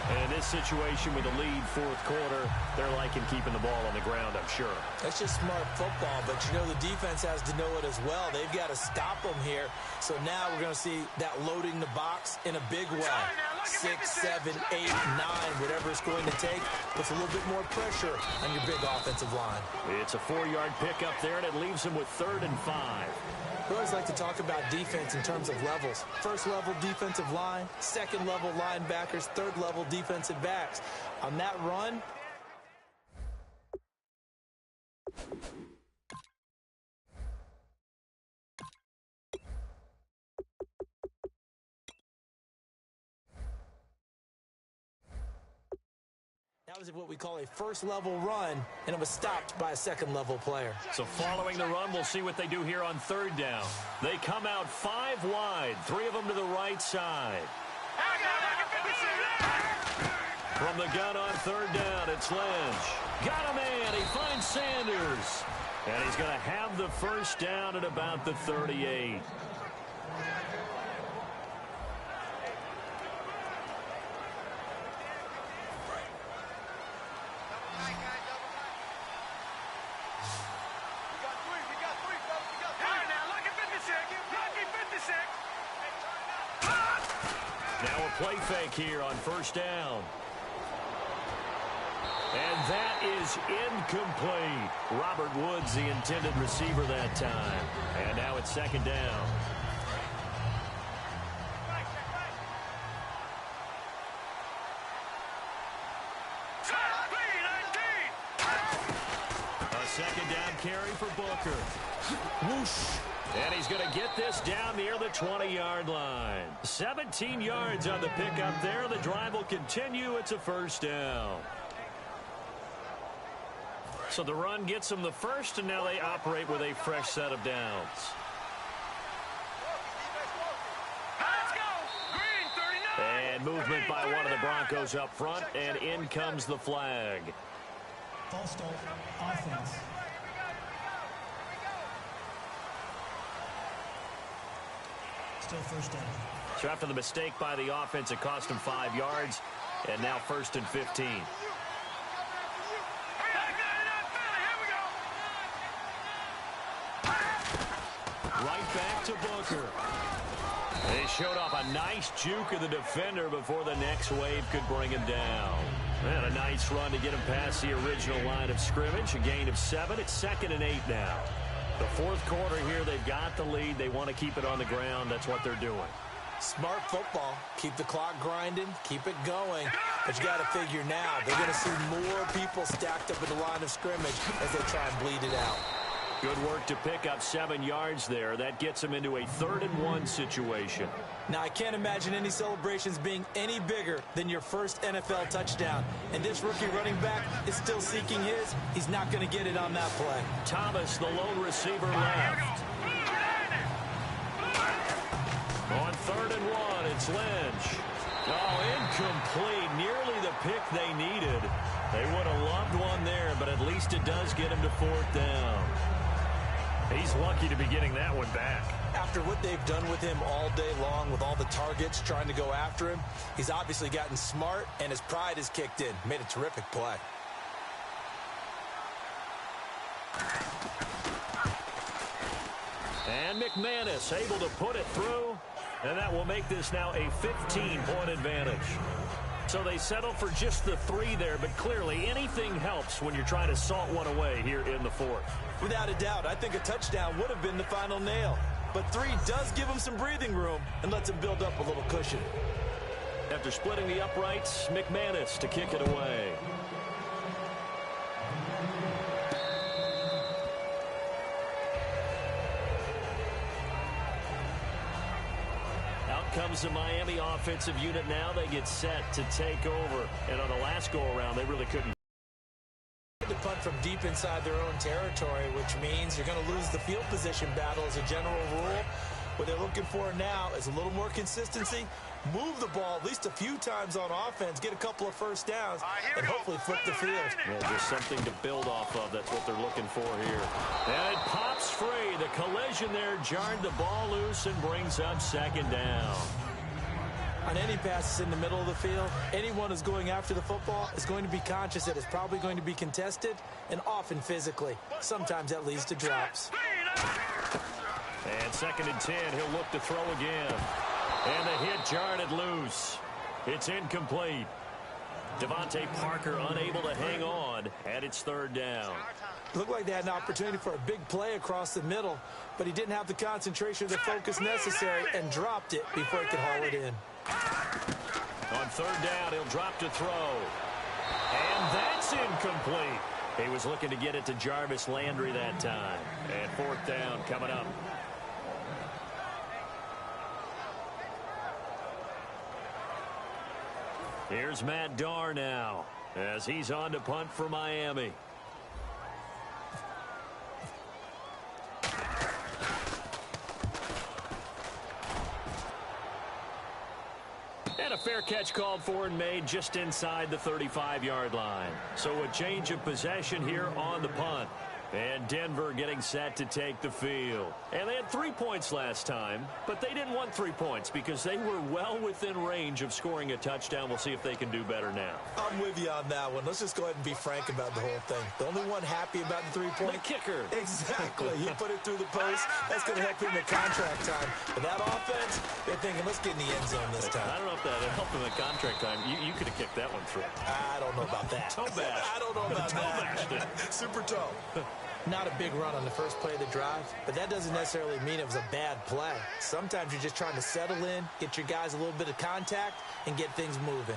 And in this situation with the lead 4th quarter, they're liking keeping the ball on the ground, I'm sure. That's just smart football, but you know the defense has to know it as well. They've got to stop them here. So now we're going to see that loading the box in a big way. 6, 7, 8, 9, whatever it's going to take, puts a little bit more pressure on your big offensive line. It's a 4-yard pickup there, and it leaves them with 3rd and 5. We always like to talk about defense in terms of levels. 1st level defensive line, 2nd level linebackers, 3rd level defensive backs. On that run, that was what we call a 1st level run, and it was stopped by a 2nd level player. So following the run, we'll see what they do here on 3rd down. They come out 5 wide, 3 of them to the right side. From the gun on 3rd down, it's Lynch. Got a man, he finds Sanders. And he's going to have the 1st down at about the 38. Now a play fake here on 1st down. And that is incomplete. Robert Woods, the intended receiver that time. And now it's 2nd down. A 2nd down carry for Booker. Whoosh. And he's going to get this down near the 20-yard line. 17 yards on the pickup there. The drive will continue. It's a 1st down. So the run gets them the 1st, and now they operate with a fresh set of downs. And movement by one of the Broncos up front, and in comes the flag. False start. Offense. Still 1st down. So after the mistake by the offense, it cost him 5 yards, and now 1st and 15. Right back to Booker. They showed off a nice juke of the defender before the next wave could bring him down. And a nice run to get him past the original line of scrimmage. A gain of 7. It's 2nd and 8 now. The 4th quarter here, they've got the lead. They want to keep it on the ground. That's what they're doing. Smart football. Keep the clock grinding. Keep it going. But you got to figure now, they're going to see more people stacked up at the line of scrimmage as they try and bleed it out. Good work to pick up 7 yards there. That gets them into a 3rd and 1 situation. Now, I can't imagine any celebrations being any bigger than your first NFL touchdown. And this rookie running back is still seeking his. He's not going to get it on that play. Thomas, the lone receiver, left. On 3rd and 1, it's Lynch. Oh, incomplete. Nearly the pick they needed. They would have loved one there, but at least it does get him to 4th down. He's lucky to be getting that one back. After what they've done with him all day long, with all the targets trying to go after him, he's obviously gotten smart, and his pride has kicked in. Made a terrific play. And McManus able to put it through, and that will make this now a 15-point advantage. So they settle for just the 3 there, but clearly anything helps when you're trying to salt one away here in the 4th. Without a doubt, I think a touchdown would have been the final nail. But 3 does give him some breathing room and lets him build up a little cushion. After splitting the uprights, McManus to kick it away. Out comes the Miami offensive unit now. They get set to take over. And on the last go-around, they really couldn't. To punt from deep inside their own territory, which means you're going to lose the field position battle as a general rule. What they're looking for now is a little more consistency, move the ball at least a few times on offense, get a couple of first downs, and hopefully flip the field. Yeah, just something to build off of. That's what they're looking for here. And it pops free. The collision there jarred the ball loose and brings up 2nd down. On any passes in the middle of the field, anyone who's going after the football is going to be conscious that it's probably going to be contested, and often physically. Sometimes that leads to drops. And 2nd and 10, he'll look to throw again. And the hit jarred it loose. It's incomplete. Devontae Parker unable to hang on, and it's 3rd down. Looked like they had an opportunity for a big play across the middle, but he didn't have the concentration or the focus necessary and dropped it before he could haul it in. On 3rd down, he'll drop to throw. And that's incomplete. He was looking to get it to Jarvis Landry that time. And 4th down coming up. Here's Matt Darr now as he's on to punt for Miami. And a fair catch called for and made just inside the 35-yard line. So a change of possession here on the punt. And Denver getting set to take the field. And they had 3 points last time, but they didn't want 3 points because they were well within range of scoring a touchdown. We'll see if they can do better now. I'm with you on that one. Let's just go ahead and be frank about the whole thing. The only one happy about the 3-point. The kicker. Exactly. He put it through the post. That's going to help him in contract time. But that offense, they're thinking, let's get in the end zone this time. I don't know if that helped him in contract time. You could have kicked that one through. I don't know about that. Toe bash. I don't know about that. Super toe. Not a big run on the first play of the drive, but that doesn't necessarily mean it was a bad play. Sometimes you're just trying to settle in, get your guys a little bit of contact, and get things moving.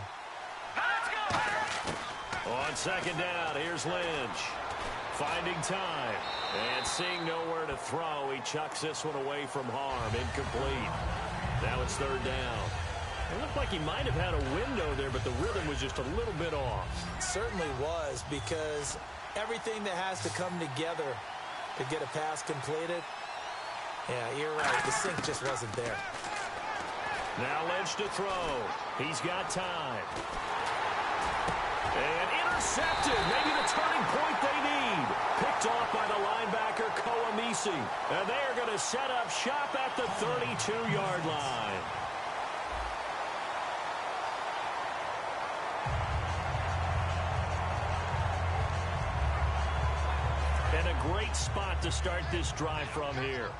On 2nd down, here's Lynch. Finding time. And seeing nowhere to throw, he chucks this one away from harm. Incomplete. Now it's 3rd down. It looked like he might have had a window there, but the rhythm was just a little bit off. It certainly was, because everything that has to come together to get a pass completed, yeah, you're right. The sync just wasn't there. Now Lynch to throw. He's got time. And intercepted. Maybe the turning point they need. Picked off by the linebacker, Koamisi. And they're going to set up shop at the 32-yard line. And a great spot to start this drive from here.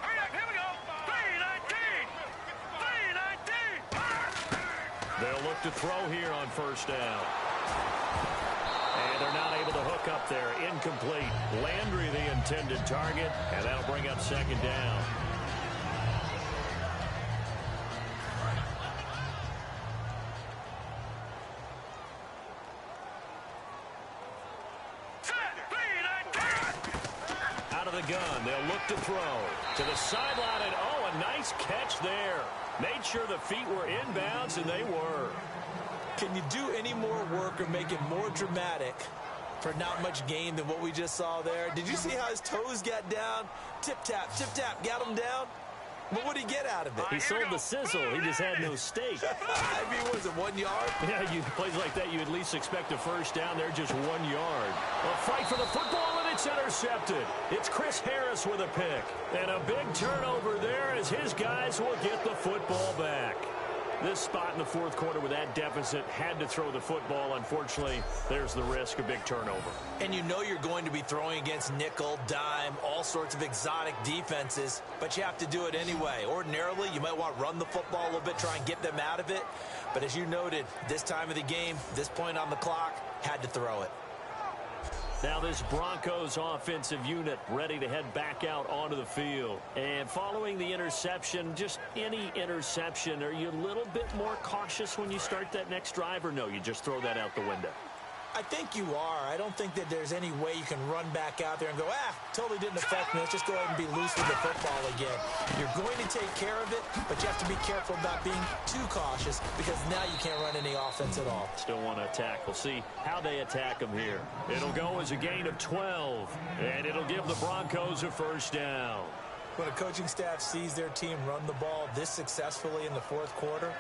Here we go. 3-19. They'll look to throw here on 1st down. And they're not able to hook up there. Incomplete. Landry the intended target, and that'll bring up 2nd down. Gun. They'll look to throw to the sideline, and a nice catch there. Made sure the feet were inbounds, and they were. Can you do any more work or make it more dramatic for not much gain than what we just saw there? Did you see how his toes got down? Tip-tap, got him down. But what did he get out of it? He sold the sizzle. He just had no steak. I mean, was it 1 yard? Yeah, plays like that, you at least expect a first down. They're just 1 yard. A fight for the football, and it's intercepted. It's Chris Harris with a pick. And a big turnover there as his guys will get the football back. This spot in the fourth quarter with that deficit had to throw the football. Unfortunately, there's the risk of big turnover. And you know you're going to be throwing against nickel, dime, all sorts of exotic defenses, but you have to do it anyway. Ordinarily, you might want to run the football a little bit, try and get them out of it. But as you noted, this time of the game, this point on the clock, had to throw it. Now this Broncos offensive unit ready to head back out onto the field. And following the interception, just any interception, are you a little bit more cautious when you start that next drive, or no, you just throw that out the window? I think you are. I don't think that there's any way you can run back out there and go, totally didn't affect me. Let's just go ahead and be loose with the football again. You're going to take care of it, but you have to be careful about being too cautious because now you can't run any offense at all. Still want to attack. We'll see how they attack them here. It'll go as a gain of 12, and it'll give the Broncos a first down. When a coaching staff sees their team run the ball this successfully in the fourth quarter,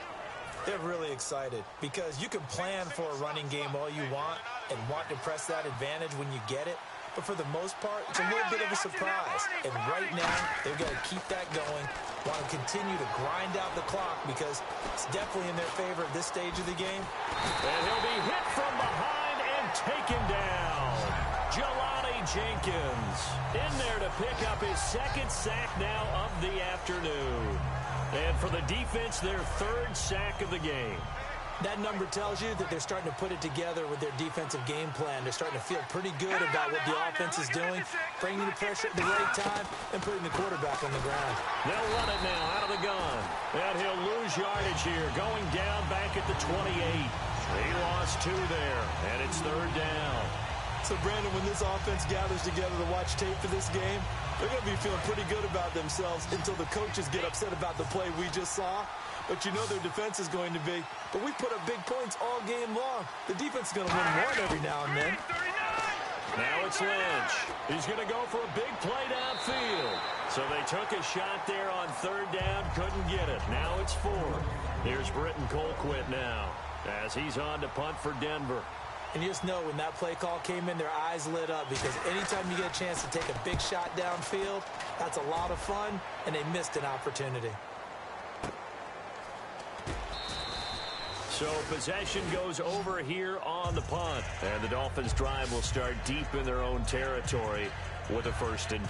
they're really excited because you can plan for a running game all you want and want to press that advantage when you get it. But for the most part, it's a little bit of a surprise. And right now, they've got to keep that going, want to continue to grind out the clock because it's definitely in their favor at this stage of the game. And he'll be hit from behind and taken down. Jelani Jenkins in there to pick up his second sack now of the afternoon. And for the defense, their third sack of the game. That number tells you that they're starting to put it together with their defensive game plan. They're starting to feel pretty good about what the offense is doing, bringing the pressure at the right time, and putting the quarterback on the ground. They'll run it now out of the gun. And he'll lose yardage here, going down back at the 28. He lost 2 there, and it's third down. So, Brandon, when this offense gathers together to watch tape for this game, they're going to be feeling pretty good about themselves until the coaches get upset about the play we just saw. But you know their defense is going to be. But we put up big points all game long. The defense is going to win one every now and then. Now it's Lynch. He's going to go for a big play downfield. So they took a shot there on third down, couldn't get it. Now it's 4. Here's Britton Colquitt now as he's on to punt for Denver. And you just know when that play call came in, their eyes lit up because anytime you get a chance to take a big shot downfield, that's a lot of fun, and they missed an opportunity. So possession goes over here on the punt. And the Dolphins' drive will start deep in their own territory with a 1st and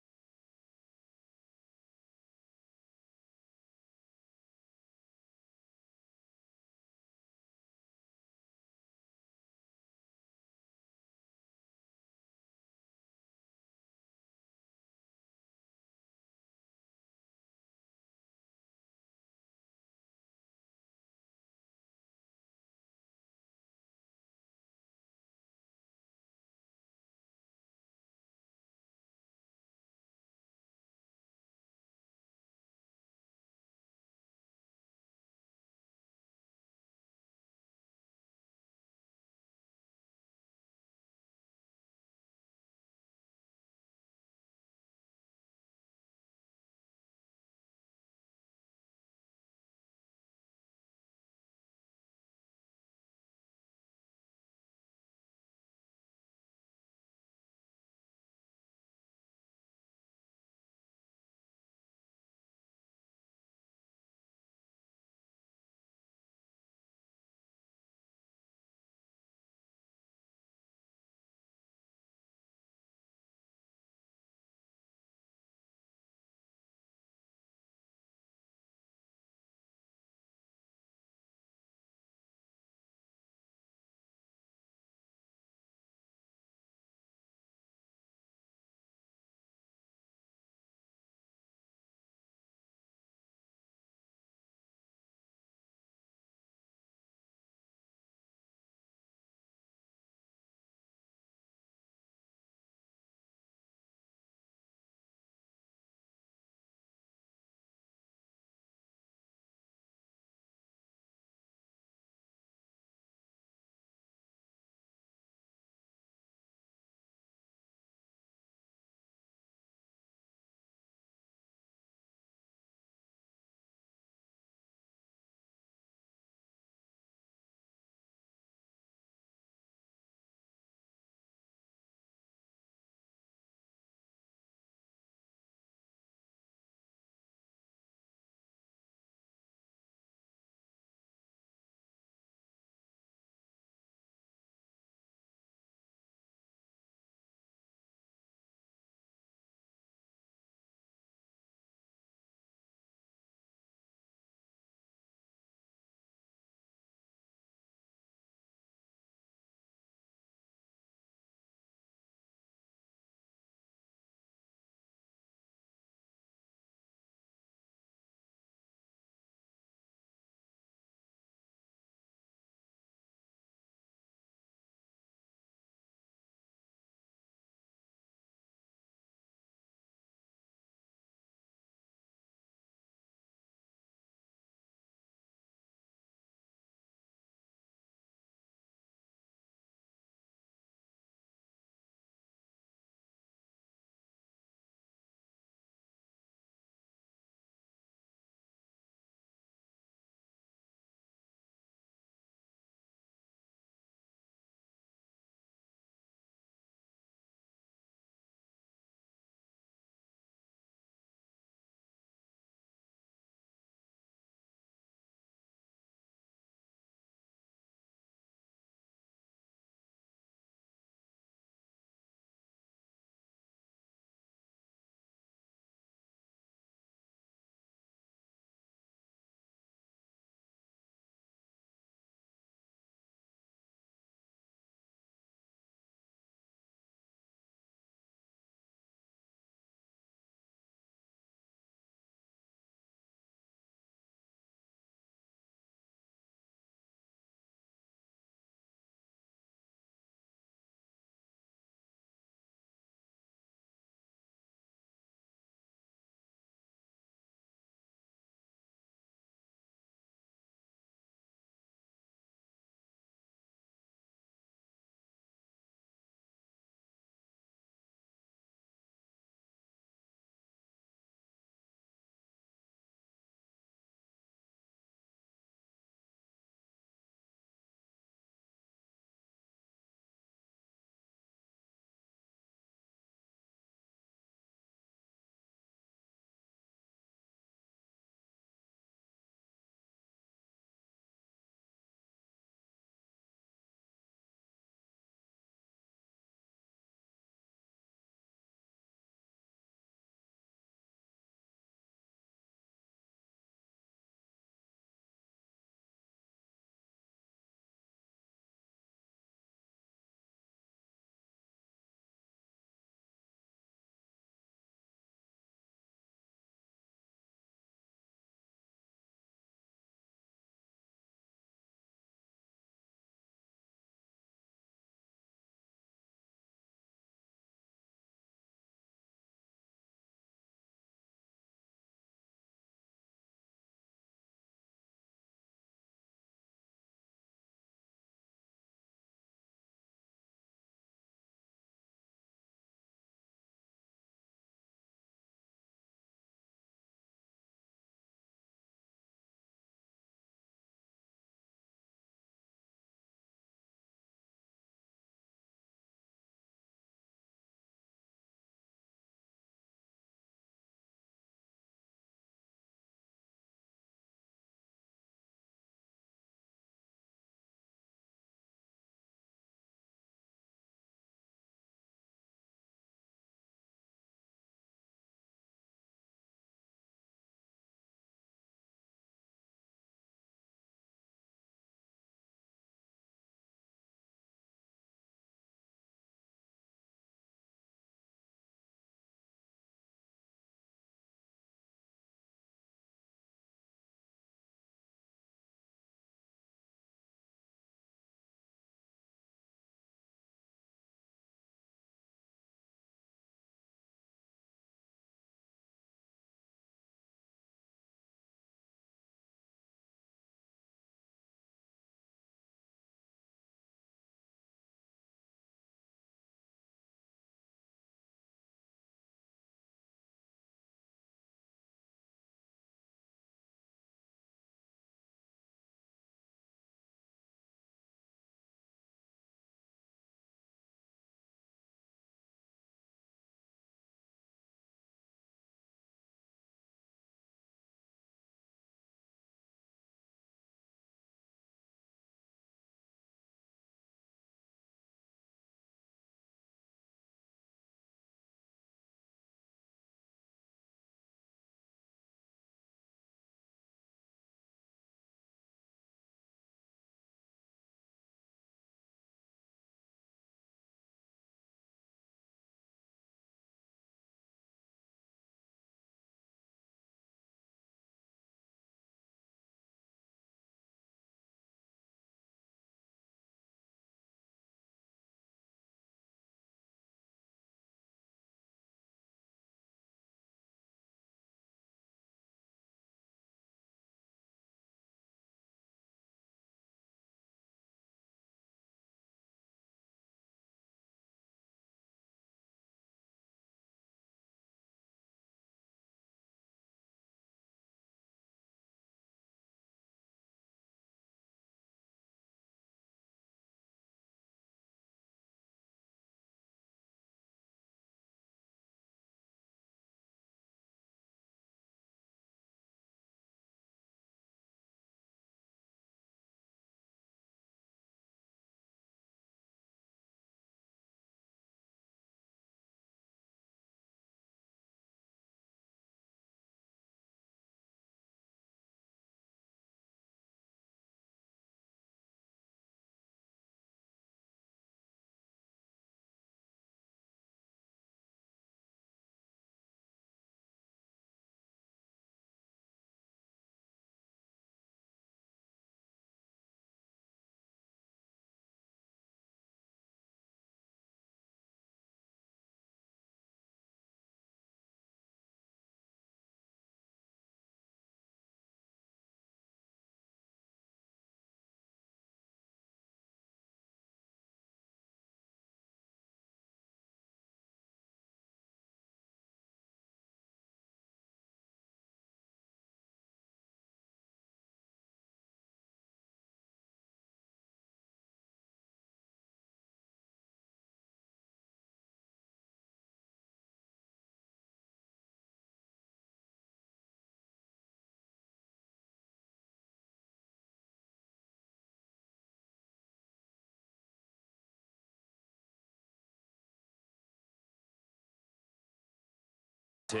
10.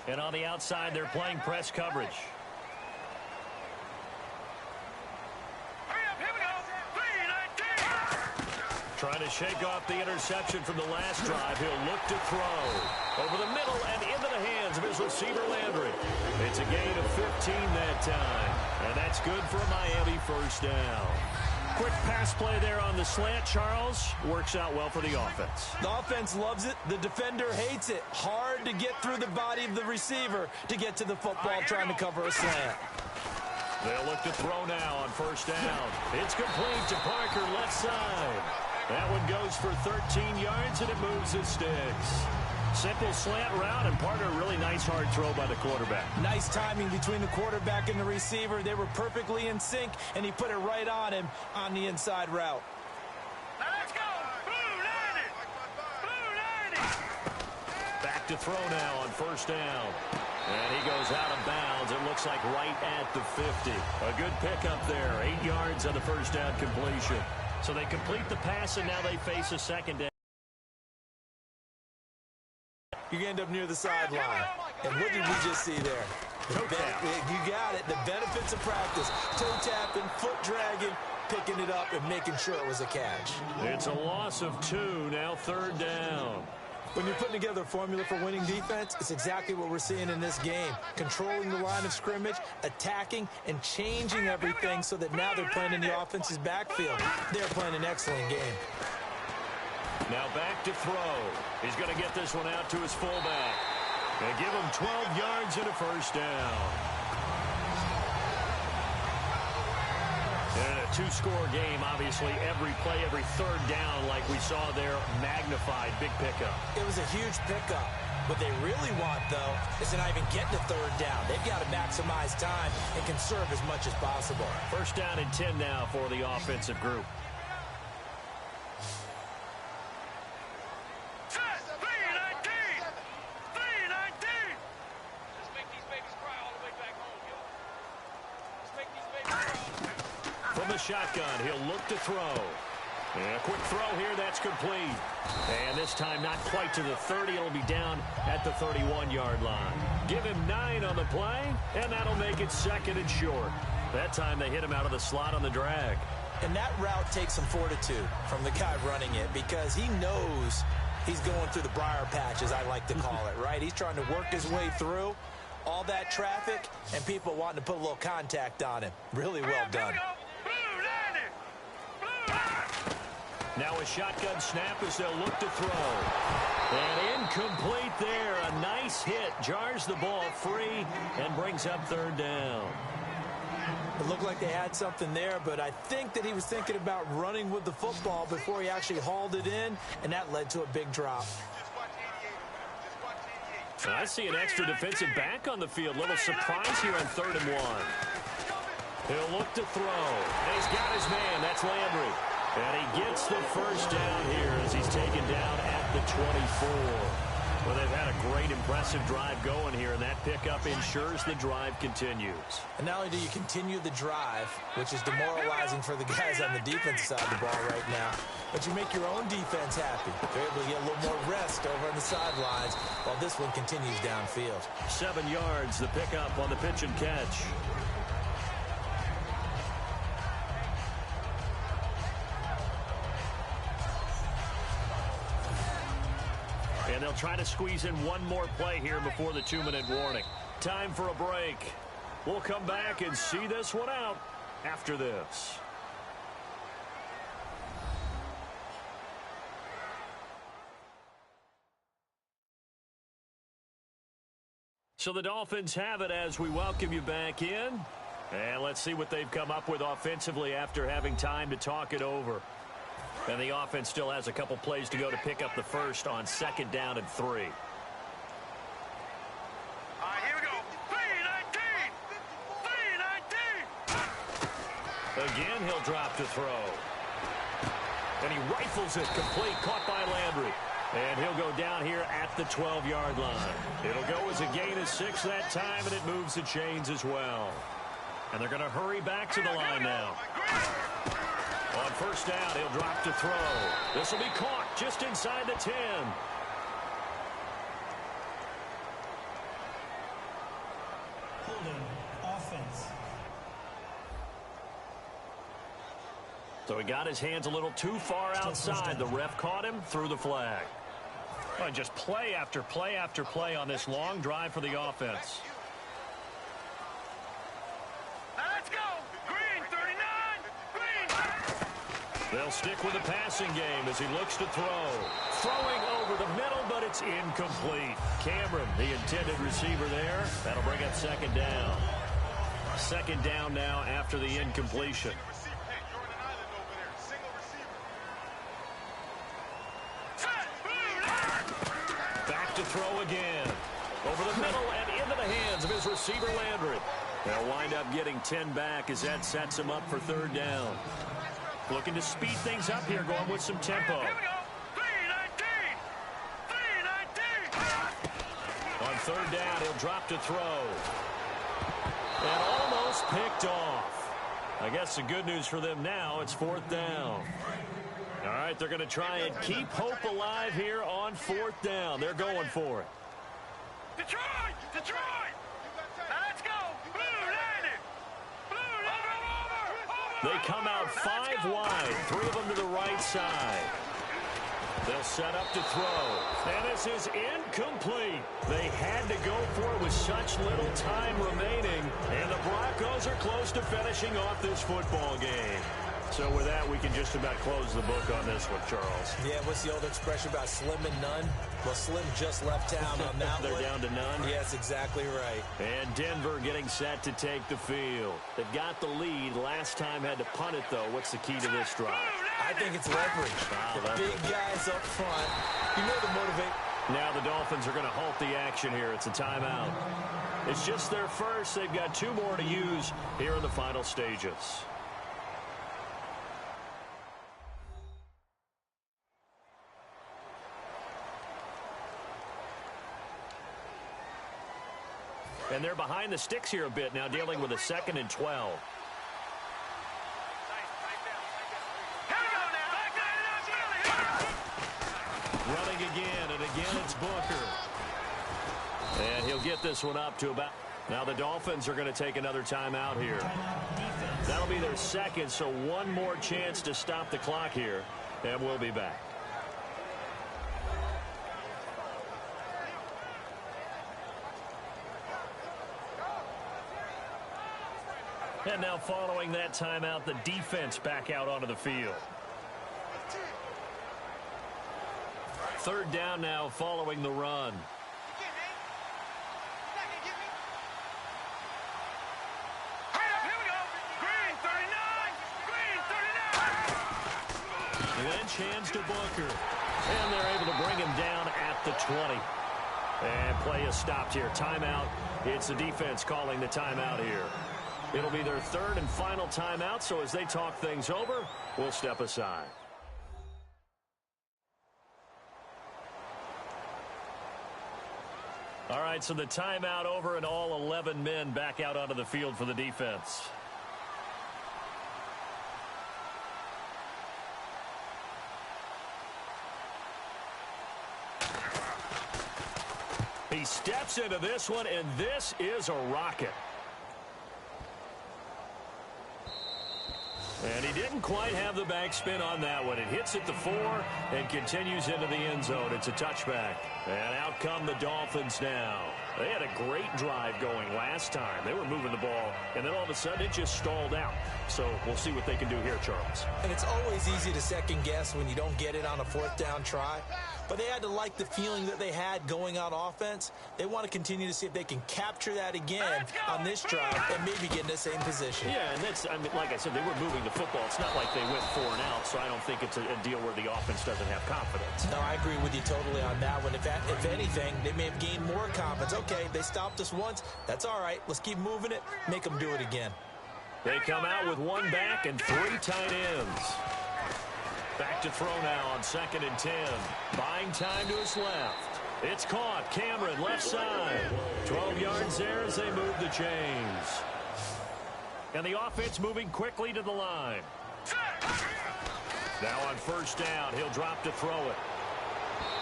And on the outside, they're playing press coverage. Trying to shake off the interception from the last drive. He'll look to throw. Over the middle and into the hands of his receiver, Landry. It's a gain of 15 that time. And that's good for a Miami first down. Quick pass play there on the slant, Charles. Works out well for the offense. The offense loves it. The defender hates it. Hard to get through the body of the receiver to get to the football trying to cover a slant. They'll look to throw now on first down. It's complete to Parker, left side. That one goes for 13 yards, and it moves his sticks. Simple slant route, and Parker, really nice hard throw by the quarterback. Nice timing between the quarterback and the receiver. They were perfectly in sync, and he put it right on him on the inside route. Now let's go. Blue 90. Blue 90. Back to throw now on first down. And he goes out of bounds. It looks like right at the 50. A good pickup there. 8 yards on the first down completion. So they complete the pass, and now they face a second down. You end up near the sideline. And what did we just see there? You got it. The benefits of practice. Toe tapping, foot dragging, picking it up, and making sure it was a catch. It's a loss of 2, now third down. When you're putting together a formula for winning defense, it's exactly what we're seeing in this game. Controlling the line of scrimmage, attacking, and changing everything so that now they're playing in the offense's backfield. They're playing an excellent game. Now back to throw. He's going to get this one out to his fullback. They give him 12 yards and a first down. In a 2-score game, obviously, every play, every third down, like we saw there, magnified, big pickup. It was a huge pickup. What they really want, though, is to not even get to third down. They've got to maximize time and conserve as much as possible. First down and 10 now for the offensive group. Shotgun, he'll look to throw. And a quick throw here, that's complete. And this time not quite to the 30. It'll be down at the 31-yard line. Give him 9 on the play, and that'll make it second and short. That time they hit him out of the slot on the drag. And that route takes some fortitude from the guy running it because he knows he's going through the briar patch, as I like to call it, right? He's trying to work his way through all that traffic and people wanting to put a little contact on him. Really well done. Now a shotgun snap as they'll look to throw. And incomplete there. A nice hit. Jars the ball free and brings up third down. It looked like they had something there, but I think that he was thinking about running with the football before he actually hauled it in, and that led to a big drop. So I see an extra defensive back on the field. Little surprise here on 3rd and 1. He'll look to throw. And he's got his man. That's Landry. And he gets the first down here as he's taken down at the 24. Well, they've had a great, impressive drive going here, and that pickup ensures the drive continues. And not only do you continue the drive, which is demoralizing for the guys on the defensive side of the ball right now, but you make your own defense happy. They're able to get a little more rest over on the sidelines while this one continues downfield. 7 yards, the pickup on the pitch and catch. And they'll try to squeeze in one more play here before the 2-minute warning. Time for a break. We'll come back and see this one out after this. So the Dolphins have it as we welcome you back in. And let's see what they've come up with offensively after having time to talk it over. And the offense still has a couple plays to go to pick up the first on 2nd down and 3. All right, here we go. 3-19. 3-19. Again, he'll drop to throw. And he rifles it complete, caught by Landry. And he'll go down here at the 12-yard line. It'll go as a gain of 6 that time, and it moves the chains as well. And they're going to hurry back to the line now. On first down, he'll drop to throw. This will be caught just inside the 10. Holding. Offense. So he got his hands a little too far outside. The ref caught him, threw the flag. Well, just play after play after play on this long drive for the offense. Let's go. Green, 39. Green. They'll stick with the passing game as he looks to throw. Throwing over the middle, but it's incomplete. Cameron, the intended receiver there. That'll bring up second down. Second down now after the incompletion. Back to throw again. Over the middle and into the hands of his receiver, Landry. They'll wind up getting 10 back as that sets him up for third down. Looking to speed things up here, going with some tempo. Here we go. 319. 319. On third down, he'll drop to throw. And almost picked off. I guess the good news for them now, it's fourth down. All right, they're going to try and keep hope alive here on fourth down. They're going for it. Detroit. Detroit. Let's go. Blue, landed. Blue, over. They come out 5 wide, 3 of them to the right side. They'll set up to throw. And this is incomplete. They had to go for it with such little time remaining. And the Broncos are close to finishing off this football game. So with that, we can just about close the book on this one, Charles. Yeah, what's the old expression about slim and none? Well, Slim just left town on that They're one. down to none? Yes, exactly right. And Denver getting set to take the field. They've got the lead. Last time had to punt it, though. What's the key to this drive? I think it's leverage. The big guys up front, you know the motivate. Now the Dolphins are going to halt the action here. It's a timeout. It's just their first. They've got 2 more to use here in the final stages. And they're behind the sticks here a bit now, dealing with a 2nd and 12. Running again, and again it's Booker. And he'll get this one up to about... Now the Dolphins are going to take another timeout here. That'll be their second, so one more chance to stop the clock here, and we'll be back. And now following that timeout, the defense back out onto the field. Third down now following the run. Lynch hands to Booker. And they're able to bring him down at the 20. And play is stopped here. Timeout. It's the defense calling the timeout here. It'll be their third and final timeout, so as they talk things over, we'll step aside. All right, so the timeout over and all 11 men back out onto the field for the defense. He steps into this one, and this is a rocket. And he didn't quite have the backspin on that one. It hits at the 4 and continues into the end zone. It's a touchback. And out come the Dolphins now. They had a great drive going last time. They were moving the ball, and then all of a sudden it just stalled out. So we'll see what they can do here, Charles. And it's always easy to second guess when you don't get it on a fourth down try. But they had to like the feeling that they had going on offense. They want to continue to see if they can capture that again on this drive and maybe get in the same position. Yeah, and that's, I mean, like I said, they were moving the football. It's not like they went 4 and out, so I don't think it's a deal where the offense doesn't have confidence. No, I agree with you totally on that one. If anything, they may have gained more confidence. Okay, they stopped us once. That's all right. Let's keep moving it. Make them do it again. They come out with 1 back and 3 tight ends. Back to throw now on 2nd and 10. Buying time to his left. It's caught. Cameron, left side. 12 yards there as they move the chains. And the offense moving quickly to the line. Now on first down, he'll drop to throw it.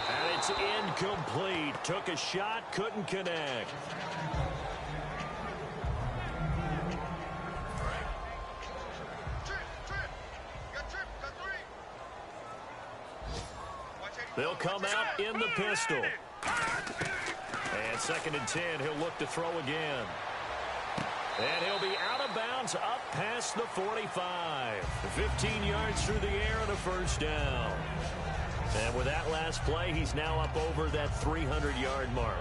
And it's incomplete. Took a shot, couldn't connect. They'll come out in the pistol. And 2nd and 10, he'll look to throw again. And he'll be out of bounds up past the 45. 15 yards through the air and a first down. And with that last play, he's now up over that 300-yard mark.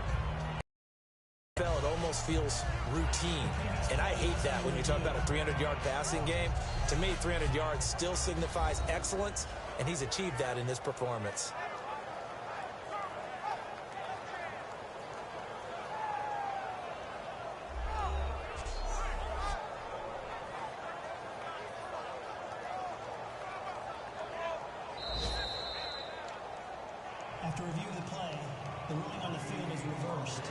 It almost feels routine, and I hate that when you talk about a 300-yard passing game. To me, 300 yards still signifies excellence, and he's achieved that in this performance. After reviewing the play, the ruling on the field is reversed.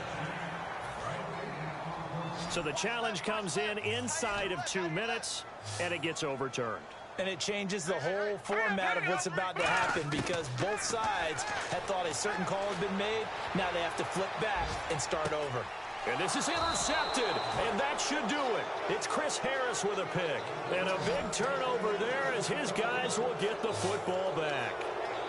So the challenge comes in inside of 2 minutes, and it gets overturned. And it changes the whole format of what's about to happen because both sides had thought a certain call had been made. Now they have to flip back and start over. And this is intercepted, and that should do it. It's Chris Harris with a pick. And a big turnover there as his guys will get the football back.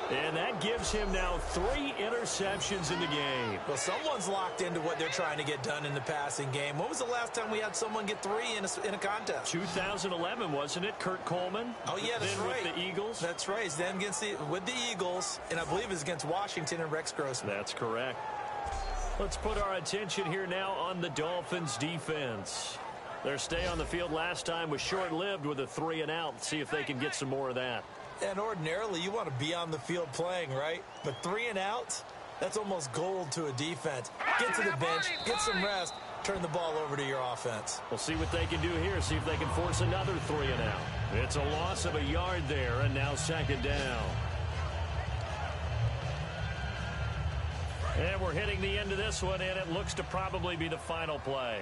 And that gives him now 3 interceptions in the game. Well, someone's locked into what they're trying to get done in the passing game. When was the last time we had someone get 3 in a contest? 2011, wasn't it? Kurt Coleman? Oh, yeah, that's then right. With the Eagles? That's right. It's then with the Eagles, and I believe it's against Washington and Rex Grossman. That's correct. Let's put our attention here now on the Dolphins' defense. Their stay on the field last time was short-lived with a 3-and-out. See if they can get some more of that. And ordinarily, you want to be on the field playing, right? But 3-and-outs, that's almost gold to a defense. Get to the bench, get some rest, turn the ball over to your offense. We'll see what they can do here, see if they can force another 3-and-out. It's a loss of a yard there, and now 2nd down. And we're hitting the end of this one, and it looks to probably be the final play.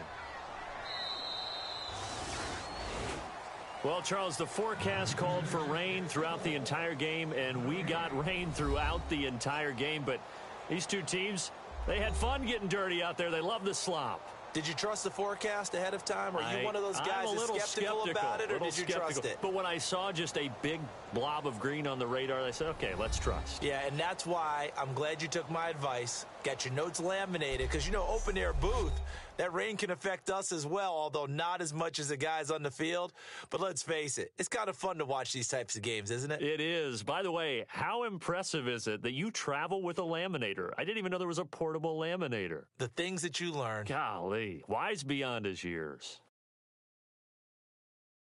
Well, Charles, the forecast called for rain throughout the entire game, and we got rain throughout the entire game. But these two teams, they had fun getting dirty out there. They love the slop. Did you trust the forecast ahead of time? Are you one of those guys that's skeptical about it, or did you trust it? But when I saw just a big blob of green on the radar, I said, okay, let's trust. Yeah, and that's why I'm glad you took my advice. Got your notes laminated, because, you know, open-air booth, that rain can affect us as well, although not as much as the guys on the field. But let's face it, it's kind of fun to watch these types of games, isn't it? It is. By the way, how impressive is it that you travel with a laminator? I didn't even know there was a portable laminator. The things that you learn. Golly, wise beyond his years.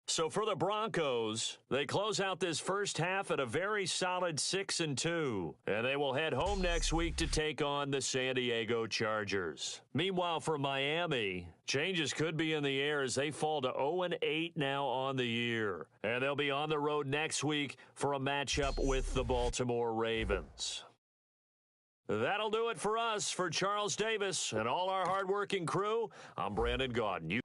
So for the Broncos, they close out this first half at a very solid 6-2, and they will head home next week to take on the San Diego Chargers. Meanwhile, for Miami, changes could be in the air as they fall to 0-8 now on the year, and they'll be on the road next week for a matchup with the Baltimore Ravens. That'll do it for us. For Charles Davis and all our hardworking crew, I'm Brandon Gaudin. You